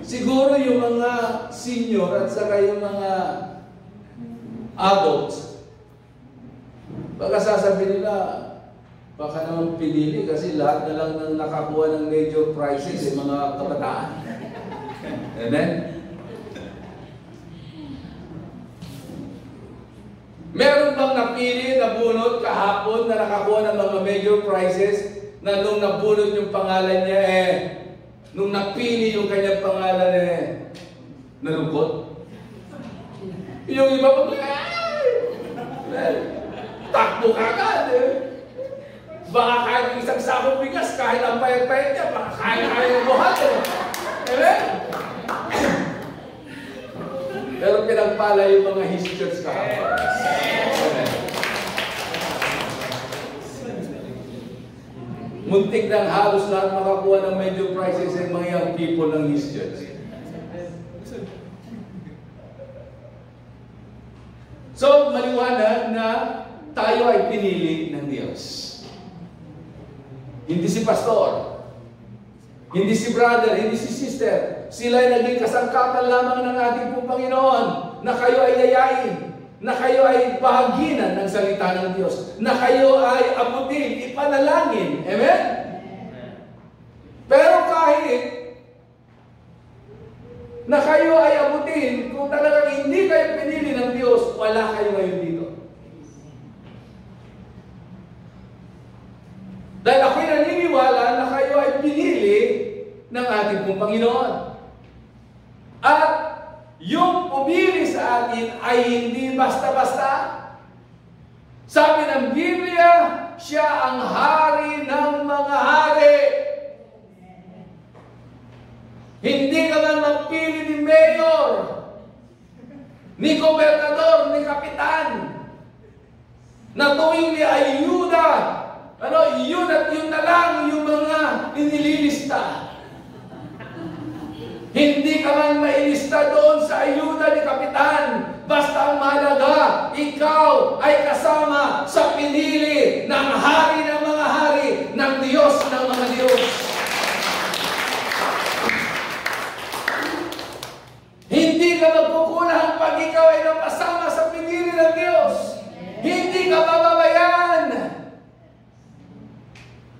siguro yung mga senior at saka yung mga adults, baka sasabihin nila, baka naman pinili kasi lahat na lang ng nakakuha ng major prizes yung mga kabataan. Amen? Meron bang napili, nabunot kahapon na nakakuha ng mga major prizes na nung nabunot yung pangalan niya nung napili yung kanyang pangalan nalungkot? Yung iba pa, takbo ka agad Baka kahit isang sakong bigas, kahit ang payat-payat niya, baka kaya yung buhat Amen? Pero pinagpala yung mga His-Church kahapon. Amen. Muntik ng halos lahat makakuha ng major prizes yung mga young people ng His-Church. So, maliwanag na tayo ay pinili ng Diyos. Hindi si pastor, hindi si brother, hindi si sister. Sila ay naging kasangkapan lamang ng ating pong Panginoon na kayo ay yayain, na kayo ay bahaginan ng salita ng Diyos, na kayo ay abutin, ipanalangin. Amen? Pero kahit na kayo ay abutin, kung talagang hindi kayo pinili ng Diyos, wala kayo ngayon dito. Dahil ako'y naniniwala na kayo ay pinili ng ating pong Panginoon. At yung pumili sa atin ay hindi basta-basta. Sabi ng Biblia, siya ang hari ng mga hari. Hindi ka man magpili ni mayor, ni gobernador, ni kapitan, na tuwing ni ayuda, yun at yun na lang yung mga inililista. Hindi ka man mailista doon sa ayuda ni kapitan. Basta ang mahalaga, ikaw ay kasama sa pinili ng hari ng mga hari, ng Diyos ng mga Diyos. Hindi ka magkukulang pag ikaw ay napasama sa pinili ng Diyos. Hindi ka mababayaan.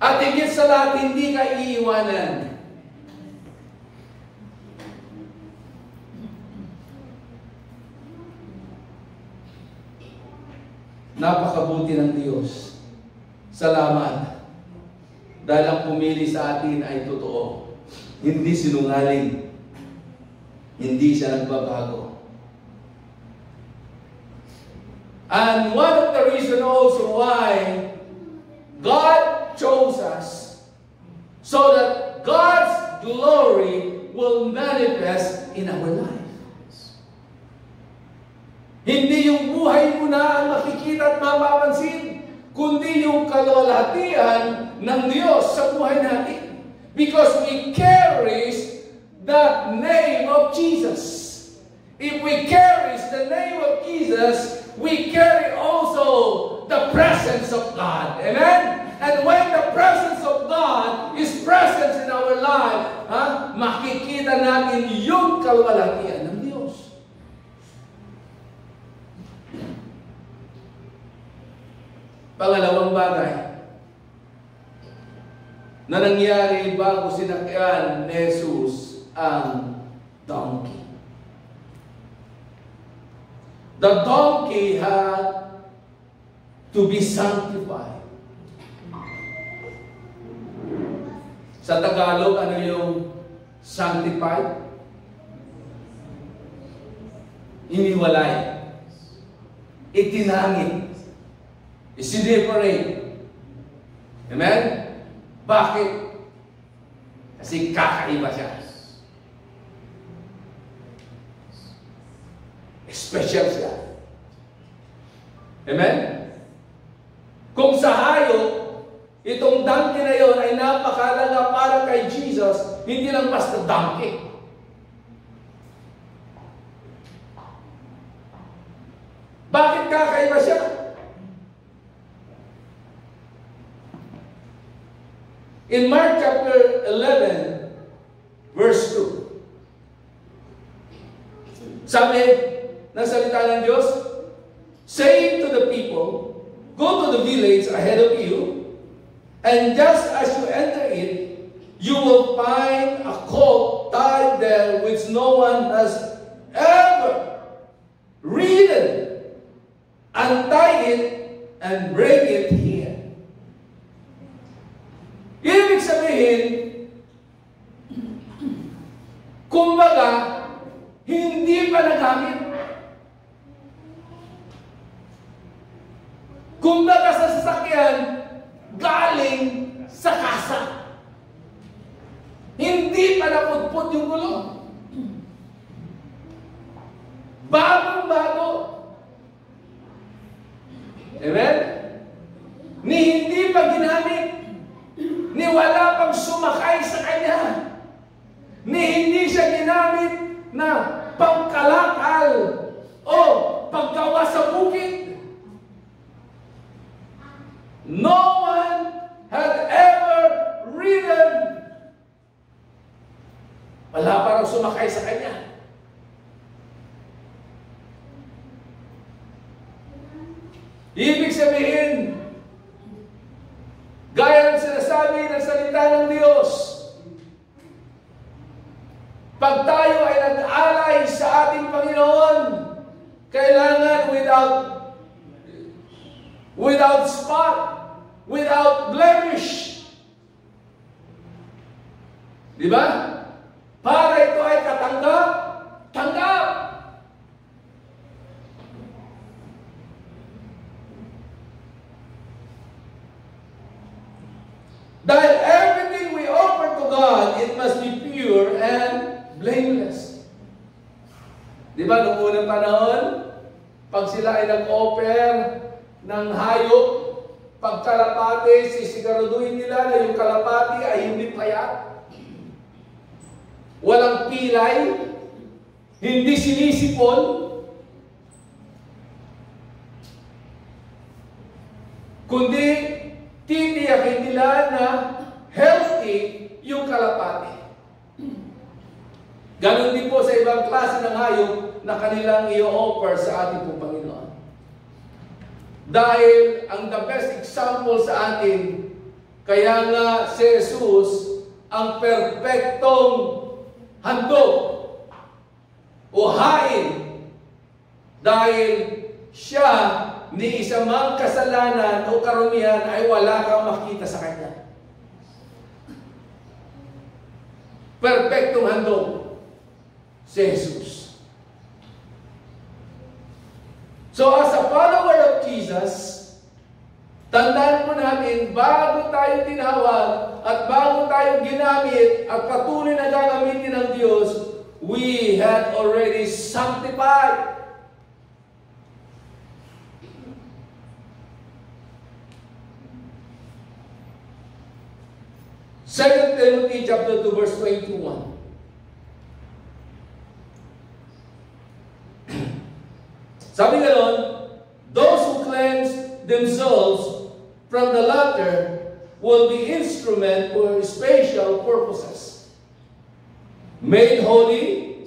At higit sa lahat, hindi ka iiwanan. Napakabuti ng Diyos. Salamat. Dahil ang pumili sa atin ay totoo. Hindi sinungaling. Hindi siya nagbabago. And one of the reasons also why God chose us so that God's glory will manifest in our lives. Hindi yung buhay mo na ang makikita at mapapansin, kundi yung kalwalhatian ng Diyos sa buhay natin. Because we carry the name of Jesus. If we carry the name of Jesus, we carry also the presence of God. Amen? And when the presence of God is present in our life, makikita natin yung kalwalhatian ng Diyos. Pangalawang bagay na nangyari bago sinakyan ni Jesus ang donkey. The donkey had to be sanctified. Sa Tagalog, ano yung sanctified? Iniwalay. Itinangit. Isineparate. Amen? Bakit? Kasi kakaiba siya. Special siya. Amen? Kung sa hayop, itong donkey na yon ay napakalaga para kay Jesus, hindi lang basta donkey. Bakit kakaiba siya? In Mark chapter 11, verse 2, sabi ng salita ng Diyos, saying to the people, go to the village ahead of you, and just as you enter it, you will find a colt tied there which no one has ever ridden. Untie it and bring it here. Ibig sabihin, kumbaga, hindi pa nagamit. Kumbaga sa sasakyan, galing sa kasa. Hindi pa naputput yung gulong. Bagong-bago. Amen? Ni hindi pa ginamit. Ni wala pang sumakay sa kanya. Ni hindi siya ginamit na pangkalakal o paggawa sa bukid. No one had ever ridden. Wala parang sumakay sa kanya. Ibig sabihin, gaya ng sinasabi ng salita ng Diyos, pag tayo ay nag-alay sa ating Panginoon, kailangan without spot, without blemish. Di ba? Para ito ay katanggap, tanggap. Dahil everything we offer to God, it must be pure and blameless. Di ba, noong unang panahon, pag sila ay nag-offer ng hayop, pag kalapati, sisiguraduhin nila na yung kalapati ay hindi payat, walang pilay, hindi sinisipon, kundi titiyakin nila na healthy yung kalapati. Ganon din po sa ibang klase ng hayop na kanilang i-offer sa ating pong Panginoon. Dahil ang the best example sa atin, kaya nga si Jesus ang perpektong handog o hain dahil siya ni isa mang kasalanan o karumihan ay wala kang makita sa kanya. Perpektong handog si Jesus. So as a follower of Jesus, tandaan po natin, bago tayo tinawag at bago tayo ginamit at patuloy na gagamitin ng Diyos, we had already sanctified. 2 Timothy chapter 2 verse 21. Sabi ganon, those who cleanse themselves from the latter will be instrument for special purposes, made holy,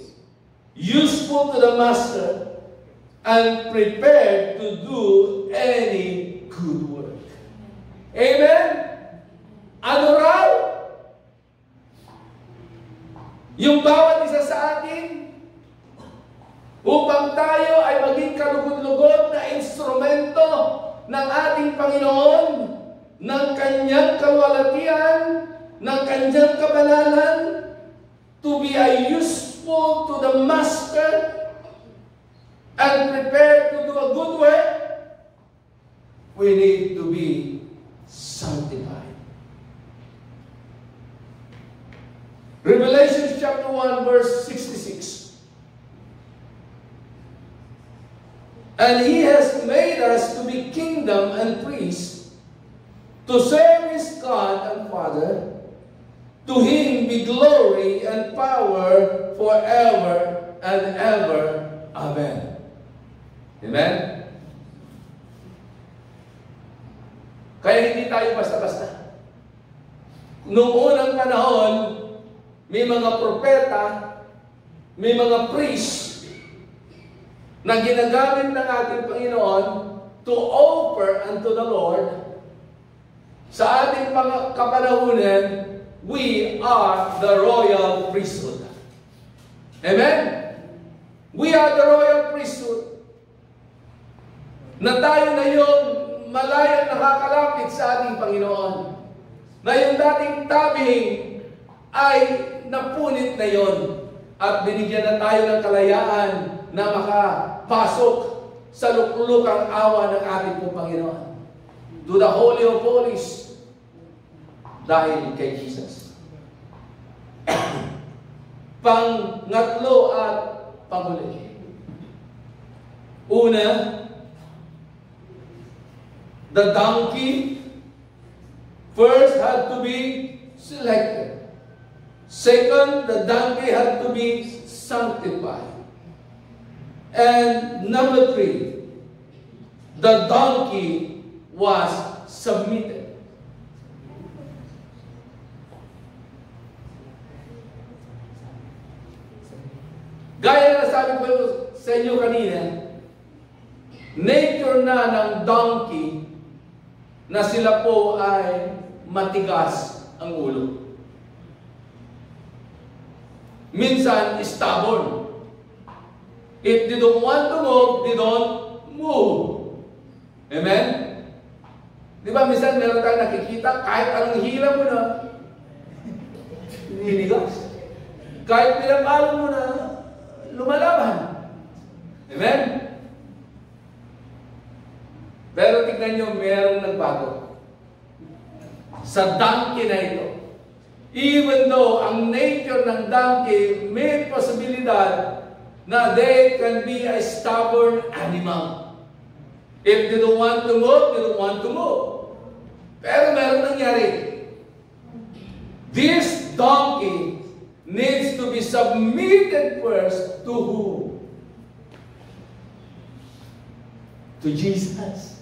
useful to the master, and prepared to do any good work. Amen? Ano raw? Yung bawat isa sa atin, upang tayo ay maging kalugod-lugod na instrumento ng ating Panginoon, ng Kanyang kaluwalhatian, ng Kanyang kabanalan, to be a useful to the Master and prepared to do a good work. We need to be sanctified. Revelation chapter 1 verse 66. And He has made us to be kingdom and priests, to serve His God and Father. To Him be glory and power forever and ever. Amen. Amen? Kaya hindi tayo basta-basta. Noong unang panahon, may mga propeta, may mga priest, na ginagamit ng ating Panginoon to offer unto the Lord. Sa ating kapanahunan, we are the royal priesthood. Amen? We are the royal priesthood. Na tayo na yung malayang nakakalapit sa ating Panginoon. Na yung dating tabing ay napunit na yon. At binigyan na tayo ng kalayaan na makapasok sa luklukang awa ng ating pong Panginoon. To the Holy of Holies. Dahil kay Jesus. Pangatlo at panghuli. Una, the donkey first had to be selected. Second, the donkey had to be sanctified. And number 3, the donkey was submitted. Gaya na sabi ko sa inyo kanina, nature na ng donkey na sila po ay matigas ang ulo. Minsan, stubborn. If they don't want to move, they don't move. Amen? Di ba, minsan meron tayong nakikita, kahit anong hila mo na, ninigas. Kahit pinapalo mo na, lumalaban. Amen? Pero tignan nyo, merong nagbago. Sa donkey na ito. Even though ang nature ng donkey may posibilidad na they can be a stubborn animal. If they don't want to move, they don't want to move. Pero meron nangyari. This donkey needs to be submitted first to who? To Jesus.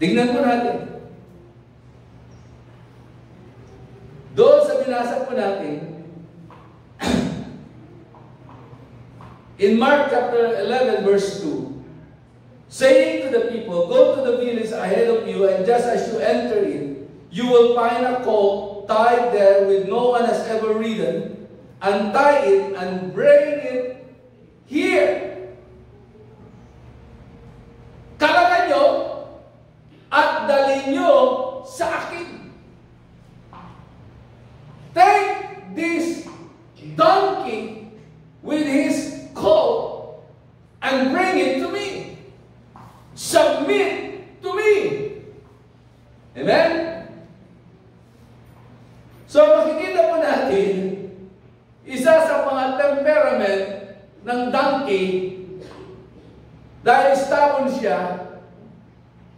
Tingnan po natin. Doon sa binasa po natin, in Mark chapter 11 verse 2, saying to the people, go to the village ahead of you, and just as you enter it, you will find a colt tied there with no one has ever ridden. Untie it and bring it here. Kalagan nyo at dalhin nyo sa akin. Take this donkey with his colt and bring it to me. Submit to me. Amen? So makikita po natin, isa sa mga temperament ng donkey, dahil stubborn siya,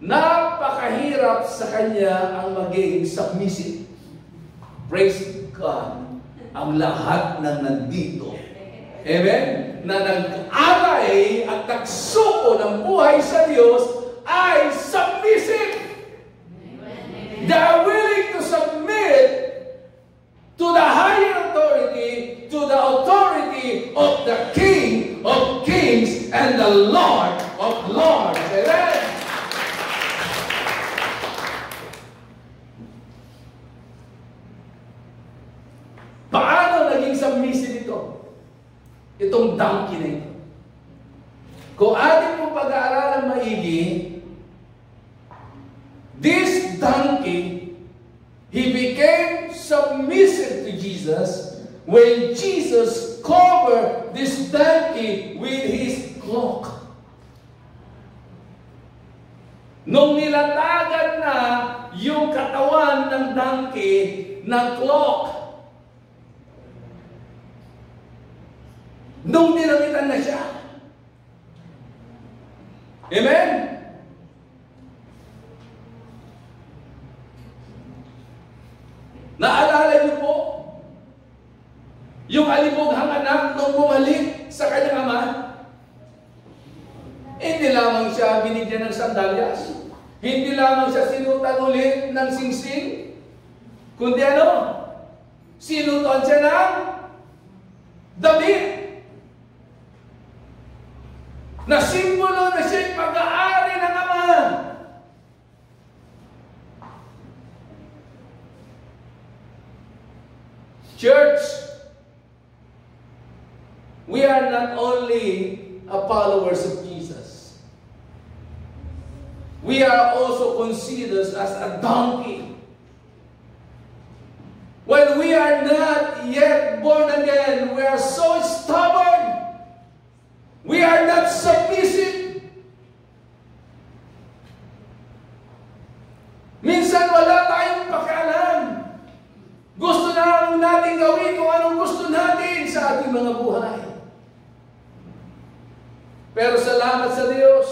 napakahirap sa kanya ang maging submissive. Praise God. Ang lahat ng nandito, amen, na nag-alay at nagsuko ng buhay sa Diyos ay submissive. They are willing to submit to the higher authority, to the authority of the King of Kings and the Lord of Lords. Amen? Paano naging submissive ito? Itong donkey na ito. Kung ating mong pag-aaralan maigi, this donkey, he became submissive to Jesus when Jesus covered this donkey with his cloak. Nung nilatagan na yung katawan ng donkey ng cloak, nung nilamitan na siya. Amen? Naalala niyo po, yung alimughang anak nung bumalik sa kanyang ama, hindi lamang siya binigyan ng sandalyas, hindi lamang siya sinutan ulit ng singsing, kundi ano? Sinutan siya ng damit na simbolo na siya'y pag-aari ng Ama. Church, we are not only followers of Jesus. We are also considered as a donkey. When we are not yet born again, we are so stubborn. We are not submissive. Minsan wala tayong pakialam. Gusto na natin gawin kung anong gusto natin sa ating mga buhay. Pero salamat sa Diyos,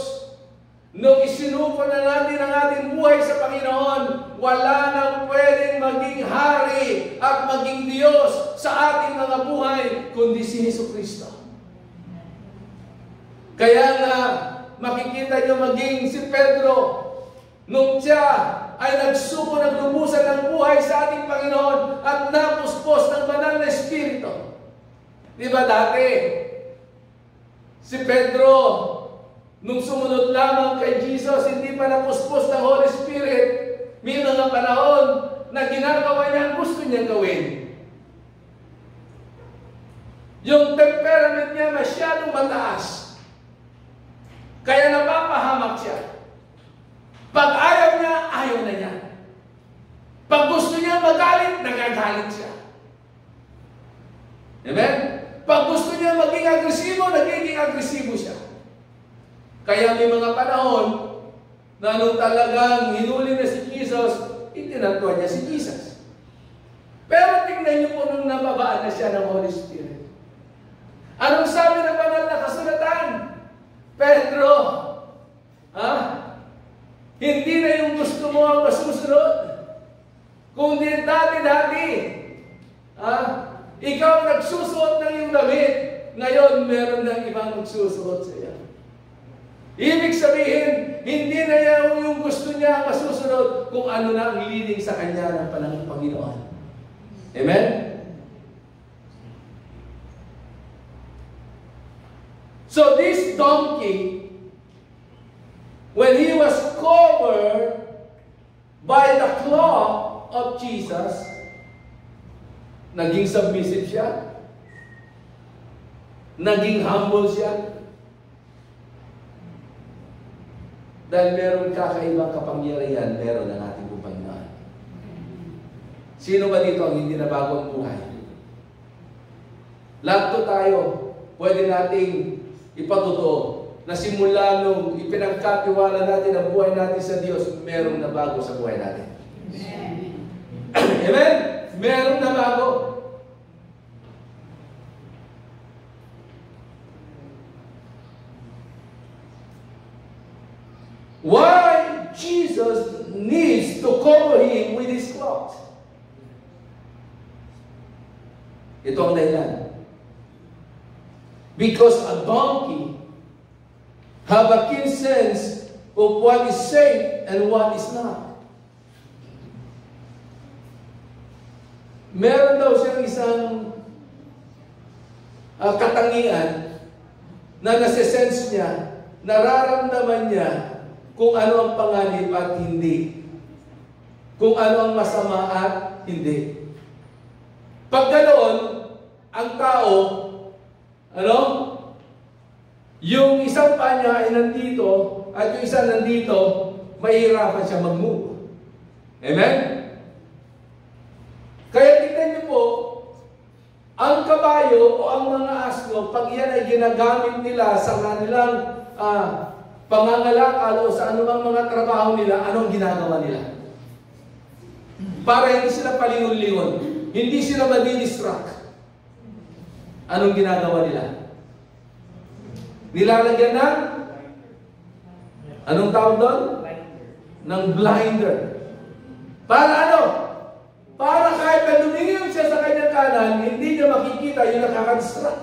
nung isinuko na natin ang ating buhay sa Panginoon, wala nang pwedeng maging hari at maging Diyos sa ating mga buhay, kundi si Jesucristo. Kaya nga, makikita niyo maging si Pedro, nung siya ay nagsuko ng lubusan ng buhay sa ating Panginoon at napuspos ng banal na Espiritu. Di ba dati, si Pedro, nung sumunod lamang kay Jesus, hindi pa napuspos ng Holy Spirit, may mga panahon na ginagawa niya ang gusto niyang gawin. Yung temperament niya masyadong mataas. Kaya napapahamak siya. Pag ayaw niya, ayaw na niya. Pag gusto niya magalit, nagagalit siya. Amen? Pag gusto niya maging agresibo, nagiging agresibo siya. Kaya may mga panahon na nung talagang hinuli na si Jesus, itinatuan niya si Jesus. Pero tingnan niyo po nung nababaan na siya ng Holy Spirit. Anong sabi ng banal na kasulatan? Pedro, hindi na yung gusto mo ang masusunod. Kung di dati-dati, ikaw nagsusuot ng iyong damit, ngayon meron ng ibang magsusuot sa iyo. Ibig sabihin, hindi na yung gusto niya ang masusunod kung ano na ang leading sa kanya ng panahon ng Panginoon. Amen? So this donkey, when he was covered by the cloth of Jesus, naging submissive siya, naging humble siya, dahil meron kakaibang kapangyarihan, meron ang ating Panginoon. Sino ba dito ang hindi nabago ang buhay? Lahat to tayo, pwede nating ipatotoo na simula nung ipinagkatiwala natin ang buhay natin sa Diyos, merong nabago sa buhay natin. Amen? Amen? Merong nabago. Why Jesus needs to cover him with his cloth? Ito ang dahilan. Because a donkey have a keen sense of what is safe and what is not. Meron daw siyang isang katangian na nasa-sense niya, nararamdaman niya kung ano ang panganib at hindi. Kung ano ang masama at hindi. Pag ganoon, ang tao Ano? Yung isang pa niya ay nandito, at yung isa nandito, mahihirapan siya mag-move. Amen? Kaya tignan niyo po, ang kabayo o ang mga asno, pag yan ay ginagamit nila sa kanilang pangangalakal o sa anumang mga trabaho nila, anong ginagawa nila? Para hindi sila palingon-lingon, hindi sila madi-distract. Anong ginagawa nila? Nilalagyan ng anong tawag doon? Ng blinder. Para ano? Para kahit na lumingin siya sa kanyang kanan, hindi niya makikita yung nakaka-distract.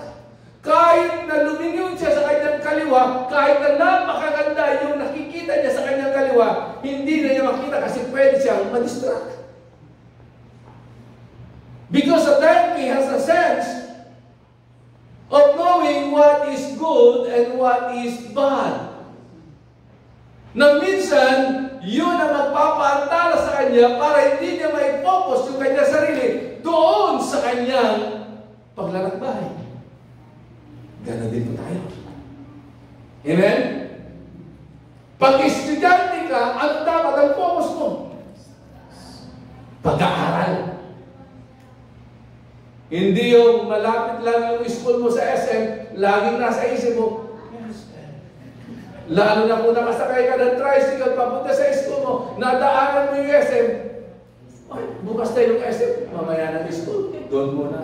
Kahit na lumingin siya sa kanyang kaliwa, kahit na napakaganda yung nakikita niya sa kanyang kaliwa, hindi na niya makita kasi pwede siyang ma-distract. Because a donkey has a sense of knowing what is good and what is bad. Na minsan, yun ang magpapaantala sa kanya para hindi niya may focus yung kanyang sarili doon sa kanyang paglalakbay. Ganon din po tayo. Amen? Pag estudyante ka, ano dapat ang focus mo? Pag-aaral. Hindi yung malapit lang yung school mo sa SM, laging nasa isip mo, lalo na kung nakasakay ka ng tricycle papunta sa school mo, nadaanan mo yung SM, ay, bukas tayo yung SM, mamaya ng school, doon muna.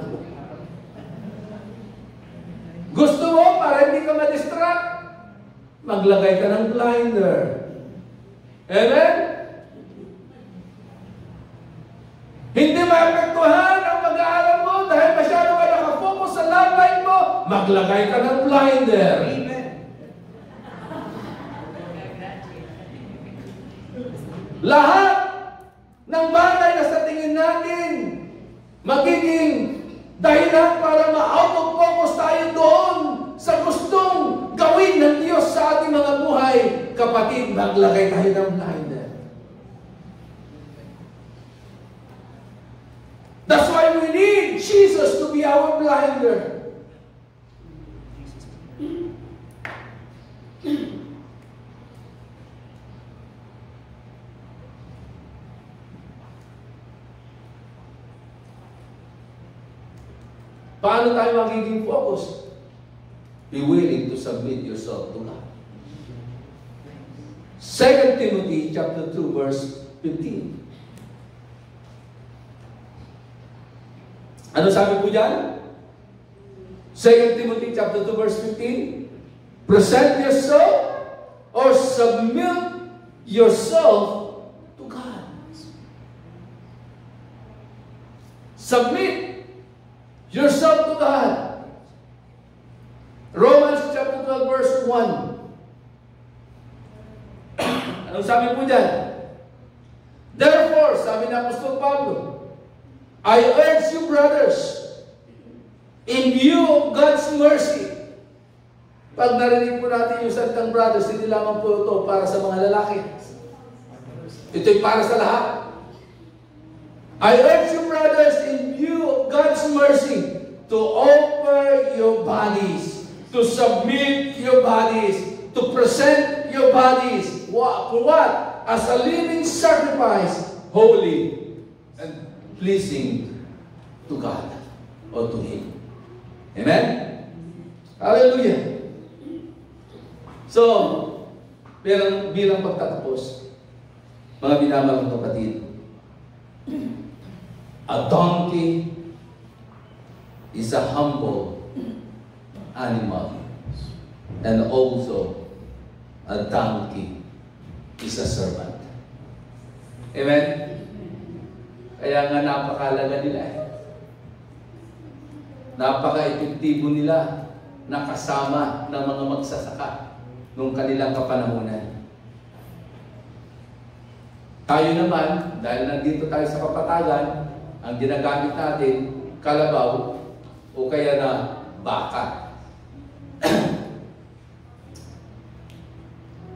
Gusto mo para hindi ka ma-distract, maglagay ka ng blinder. Amen? Hindi maapektuhan ang pag-aaral mo dahil masyado ka nakafocus sa love life mo, maglagay ka ng blinder. Amen. Lahat ng bagay na sa tingin natin magiging dahilan para ma-out of focus tayo doon sa gustong gawin ng Diyos sa ating mga buhay. Kapatid, maglagay tayo ng blinder. That's why we need Jesus to be our blinder. Paano tayo magiging focus? Be willing to submit yourself to God. 2 Timothy chapter 2 verse 15. Ano sabi po dyan? 2 Timothy chapter 2 verse 15. Present yourself or submit yourself to God. Submit yourself to God. Romans chapter 12 verse 1. Anong sabi po dyan? Therefore, sabi na Apostol Pablo, I urge you, brothers, in view of God's mercy. Pag narinig po natin yung salitang brothers, hindi lamang po ito para sa mga lalaki. Ito'y para sa lahat. I urge you, brothers, in view of God's mercy, to offer your bodies, to submit your bodies, to present your bodies. For what? As a living sacrifice, holy and pleasing to God or to Him. Amen? Hallelujah. So, bilang pagtatapos, mga minamahal kapatid, a donkey is a humble animal, and also a donkey is a servant. Amen? Kaya nga napakalaga nila eh. Napaka-epektibo nila na kasama ng mga magsasaka nung kanilang kapanahunan. Tayo naman, dahil nandito tayo sa kapatagan, ang ginagamit natin, kalabaw o kaya na baka.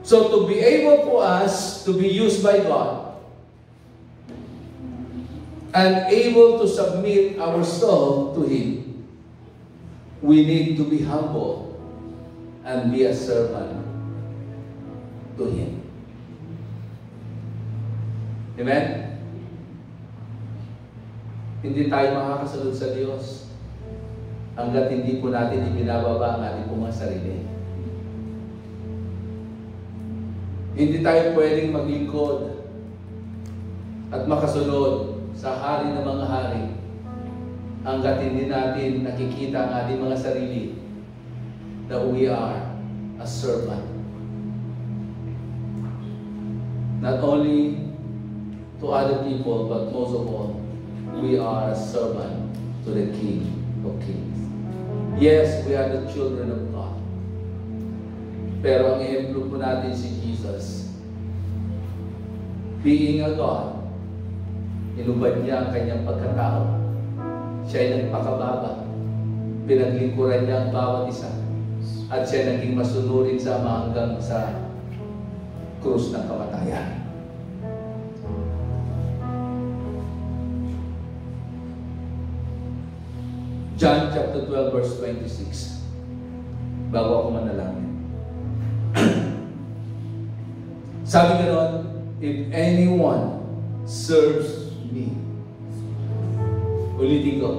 So to be able for us to be used by God and able to submit ourselves to Him, we need to be humble and be a servant to Him. Amen? Hindi tayo makakasunod sa Diyos hanggat hindi po natin ibinababa ang ating mga sarili. Hindi tayo pwedeng maglingkod at makasunod sa hari ng mga hari hanggat hindi natin nakikita ang ating mga sarili that we are a servant. Not only to other people, but most of all, we are a servant to the King of Kings. Yes, we are the children of God. Pero ang ehemplo po natin si Jesus. Being a God, inubad niya ang kanyang pagkatao. Siya ay nagpakababa. Pinaglingkuran niya ang bawat isa. At siya naging masunurin sa ama hanggang sa krus ng kamatayan. John chapter 12 verse 26. Bago ako manalangin. Sabi ganoon, if anyone serves me. Ulitin ko.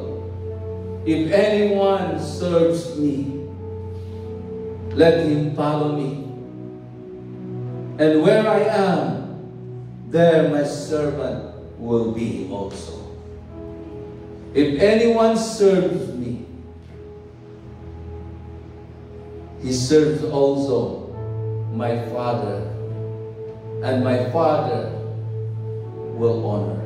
If anyone serves me, let him follow me. And where I am, there my servant will be also. If anyone serves me, he serves also my Father, and my Father will honor.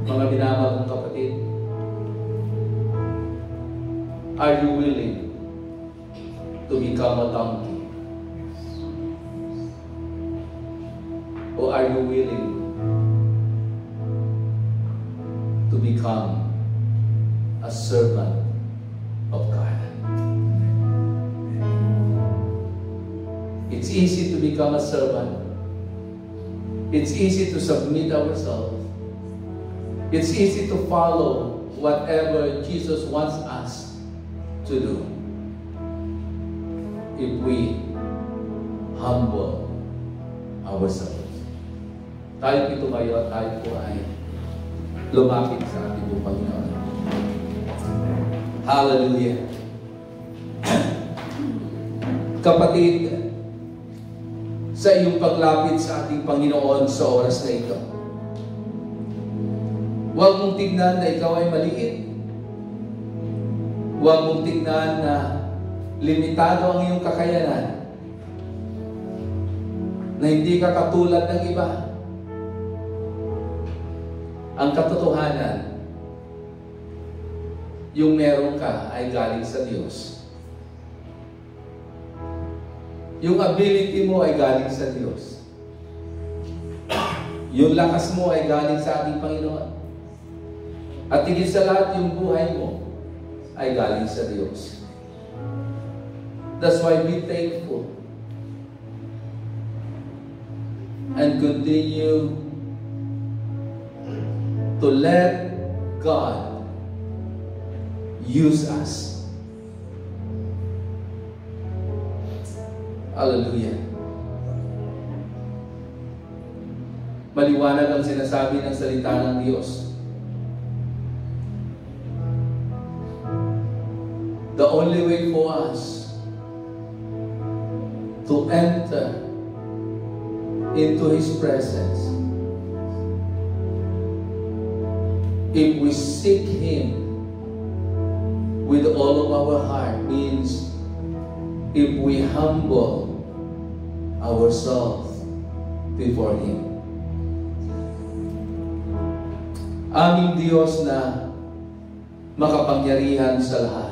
Mga minamahal kong kapatid, are you willing to become a donkey? Or are you willing to become a servant of God? It's easy to become a servant. It's easy to submit ourselves. It's easy to follow whatever Jesus wants us to do if we humble ourselves. Tayo po tumayo at tayo po ay lumapit sa ating po Panginoon. Hallelujah. Kapatid, sa iyong paglapit sa ating Panginoon sa oras na ito, huwag mong tignan na ikaw ay maliit. Huwag mong tignan na limitado ang iyong kakayanan, na hindi ka katulad ng iba. Ang katotohanan, yung meron ka ay galing sa Diyos. Yung ability mo ay galing sa Diyos. Yung lakas mo ay galing sa ating Panginoon. At higit sa lahat, yung buhay mo ay galing sa Diyos. That's why be thankful and continue to let God use us. Hallelujah. Maliwanag ang sinasabi ng salita ng Diyos. The only way for us to enter into His presence, if we seek Him with all of our heart, means if we humble ourselves before Him. Aming Diyos na makapangyarihan sa lahat,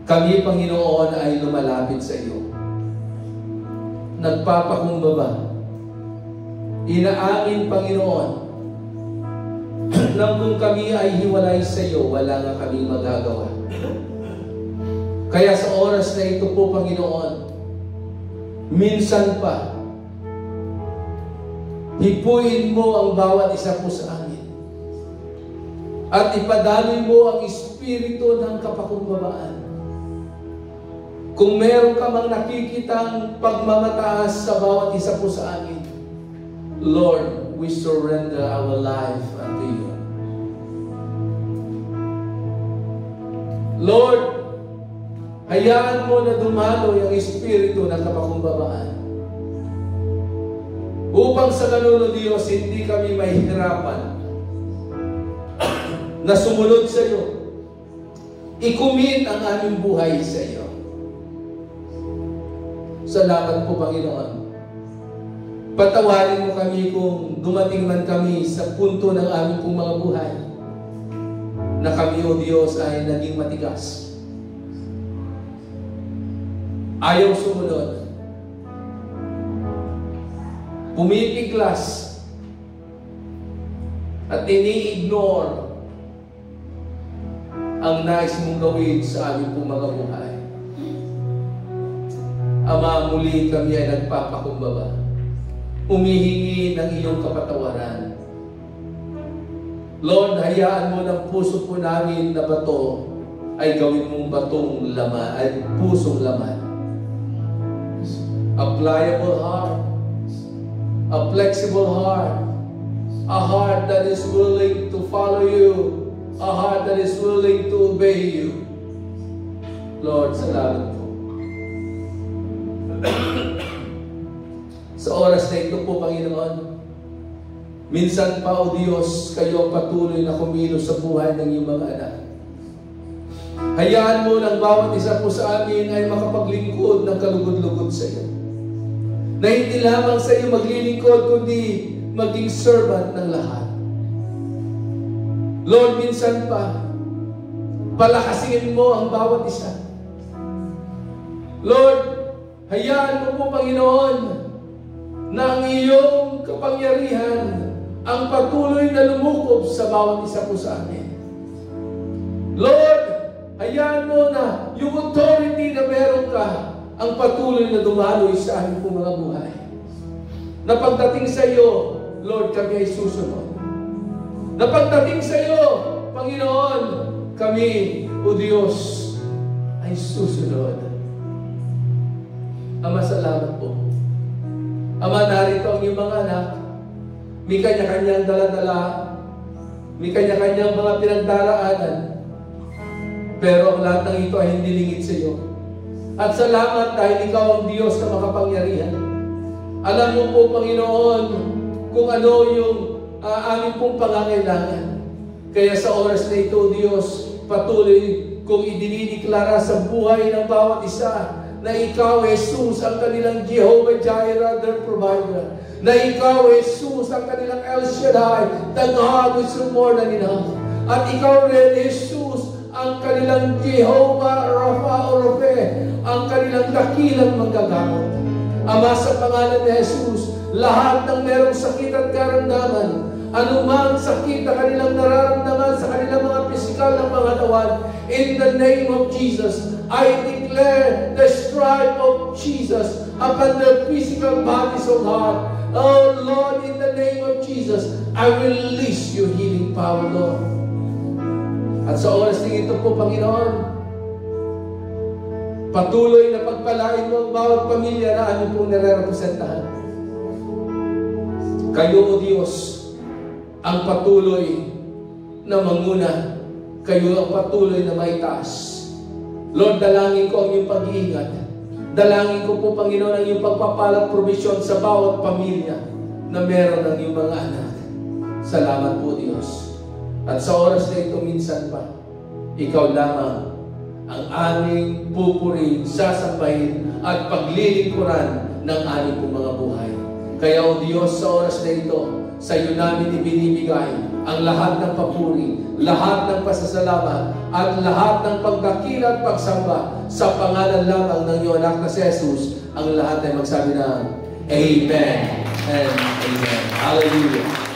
kami, Panginoon, ay lumalapit sa iyo. Nagpapakumbaba. Inaangin, Panginoon, nang kung kami ay hiwalay sa iyo, wala nga kami magagawa. Kaya sa oras na ito po, Panginoon, minsan pa, hipuin mo ang bawat isa po sa amin. At ipadaloy mo ang espiritu ng kapakumbabaan. Kung meron ka mang nakikitang pagmamataas sa bawat isa po sa amin, Lord, we surrender our life unto you. Lord, hayaan mo na dumaloy ang espiritu ng kapakumbabaan. Upang sa ganun, O Diyos, hindi kami mahihirapan na sumunod sa iyo. I-commit ang aming buhay sa iyo. Salamat po, Panginoon. Patawarin mo kami kung dumating man kami sa punto ng aming pong mga buhay na kami, O Diyos, ay naging matigas. Ayaw sumunod. Pumipiglas at ini-ignore ang nais mong gawin sa aming pong mga buhay. Ama, muli kami ay nagpapakumbaba. Humihingi ng iyong kapatawaran. Lord, hayaan mo ng puso po namin na bato ay gawin mong batong laman, ay pusong laman. A pliable heart, a flexible heart, a heart that is willing to follow you, a heart that is willing to obey you. Lord, salamat po. Sa oras na ito po, Panginoon, minsan pa, O Diyos, kayo ang patuloy na kumilos sa buhay ng iyong mga anak. Hayaan mo ng bawat isa po sa amin ay makapaglingkod ng kalugod-lugod sa iyo. Na hindi lamang sa iyo maglilingkod, kundi maging servant ng lahat. Lord, minsan pa, palakasin mo ang bawat isa. Lord, hayaan mo po, Panginoon, na ang iyong kapangyarihan ang patuloy na lumukob sa bawat isa po sa amin. Lord, hayaan mo na yung authority na meron ka ang patuloy na dumaloy sa aming po mga buhay. Na pagdating sa iyo, Lord, kami ay susunod. Na pagdating sa iyo, Panginoon, kami, O Diyos, ay susunod. Ama, salamat po. Ama, narito ang iyong mga anak. May kanya-kanyang dala-dala. May kanya-kanyang mga pinagdaraanan. Pero ang lahat ng ito ay hindi lingid sa iyo. At salamat dahil ikaw ang Diyos na makapangyarihan. Alam mo po, Panginoon, kung ano yung aming pong pangangailangan. Kaya sa oras na ito, Diyos, patuloy kong idinideklara sa buhay ng bawat isa na ikaw, Jesus, ang kanilang Jehovah Jireh, their provider. Na ikaw, Jesus, ang kanilang El Shaddai, the God who is more than enough. At ikaw rin, Jesus, ang kanilang Jehovah Rapha o Raphe, ang kanilang dakilang manggagamot. Ama, sa pangalan ni Jesus, lahat ng merong sakit at karamdaman, anumang sakit na kanilang nararamdaman sa kanilang mga pisikal na pangatawan, in the name of Jesus, I declare the stripe of Jesus upon their physical bodies, O God. Oh Lord, in the name of Jesus, I release your healing power, Lord. At sa oras ng ito po, Panginoon, patuloy na pagpalain mo ang bawat pamilya na aming pong nare-representahan. Kayo, O Diyos, ang patuloy na manguna. Kayo ang patuloy na maitaas. Lord, dalangin ko ang iyong pag-iingat. Dalangin ko po, Panginoon, ang iyong pagpapalat provision sa bawat pamilya na meron ng iyong mga anak. Salamat po, Diyos. At sa oras na ito, minsan pa, ikaw lamang ang aming pupurin, sasambahin at paglilingkuran ng aming pong mga buhay. Kaya, O Diyos, sa oras na ito, sa iyo namin ibinibigay ang lahat ng papuri, lahat ng pasasalamat, at lahat ng pagdakila at pagsamba sa pangalan lamang ng iyong anak na si Jesus. Ang lahat ay magsabi ng Amen and Amen. Hallelujah.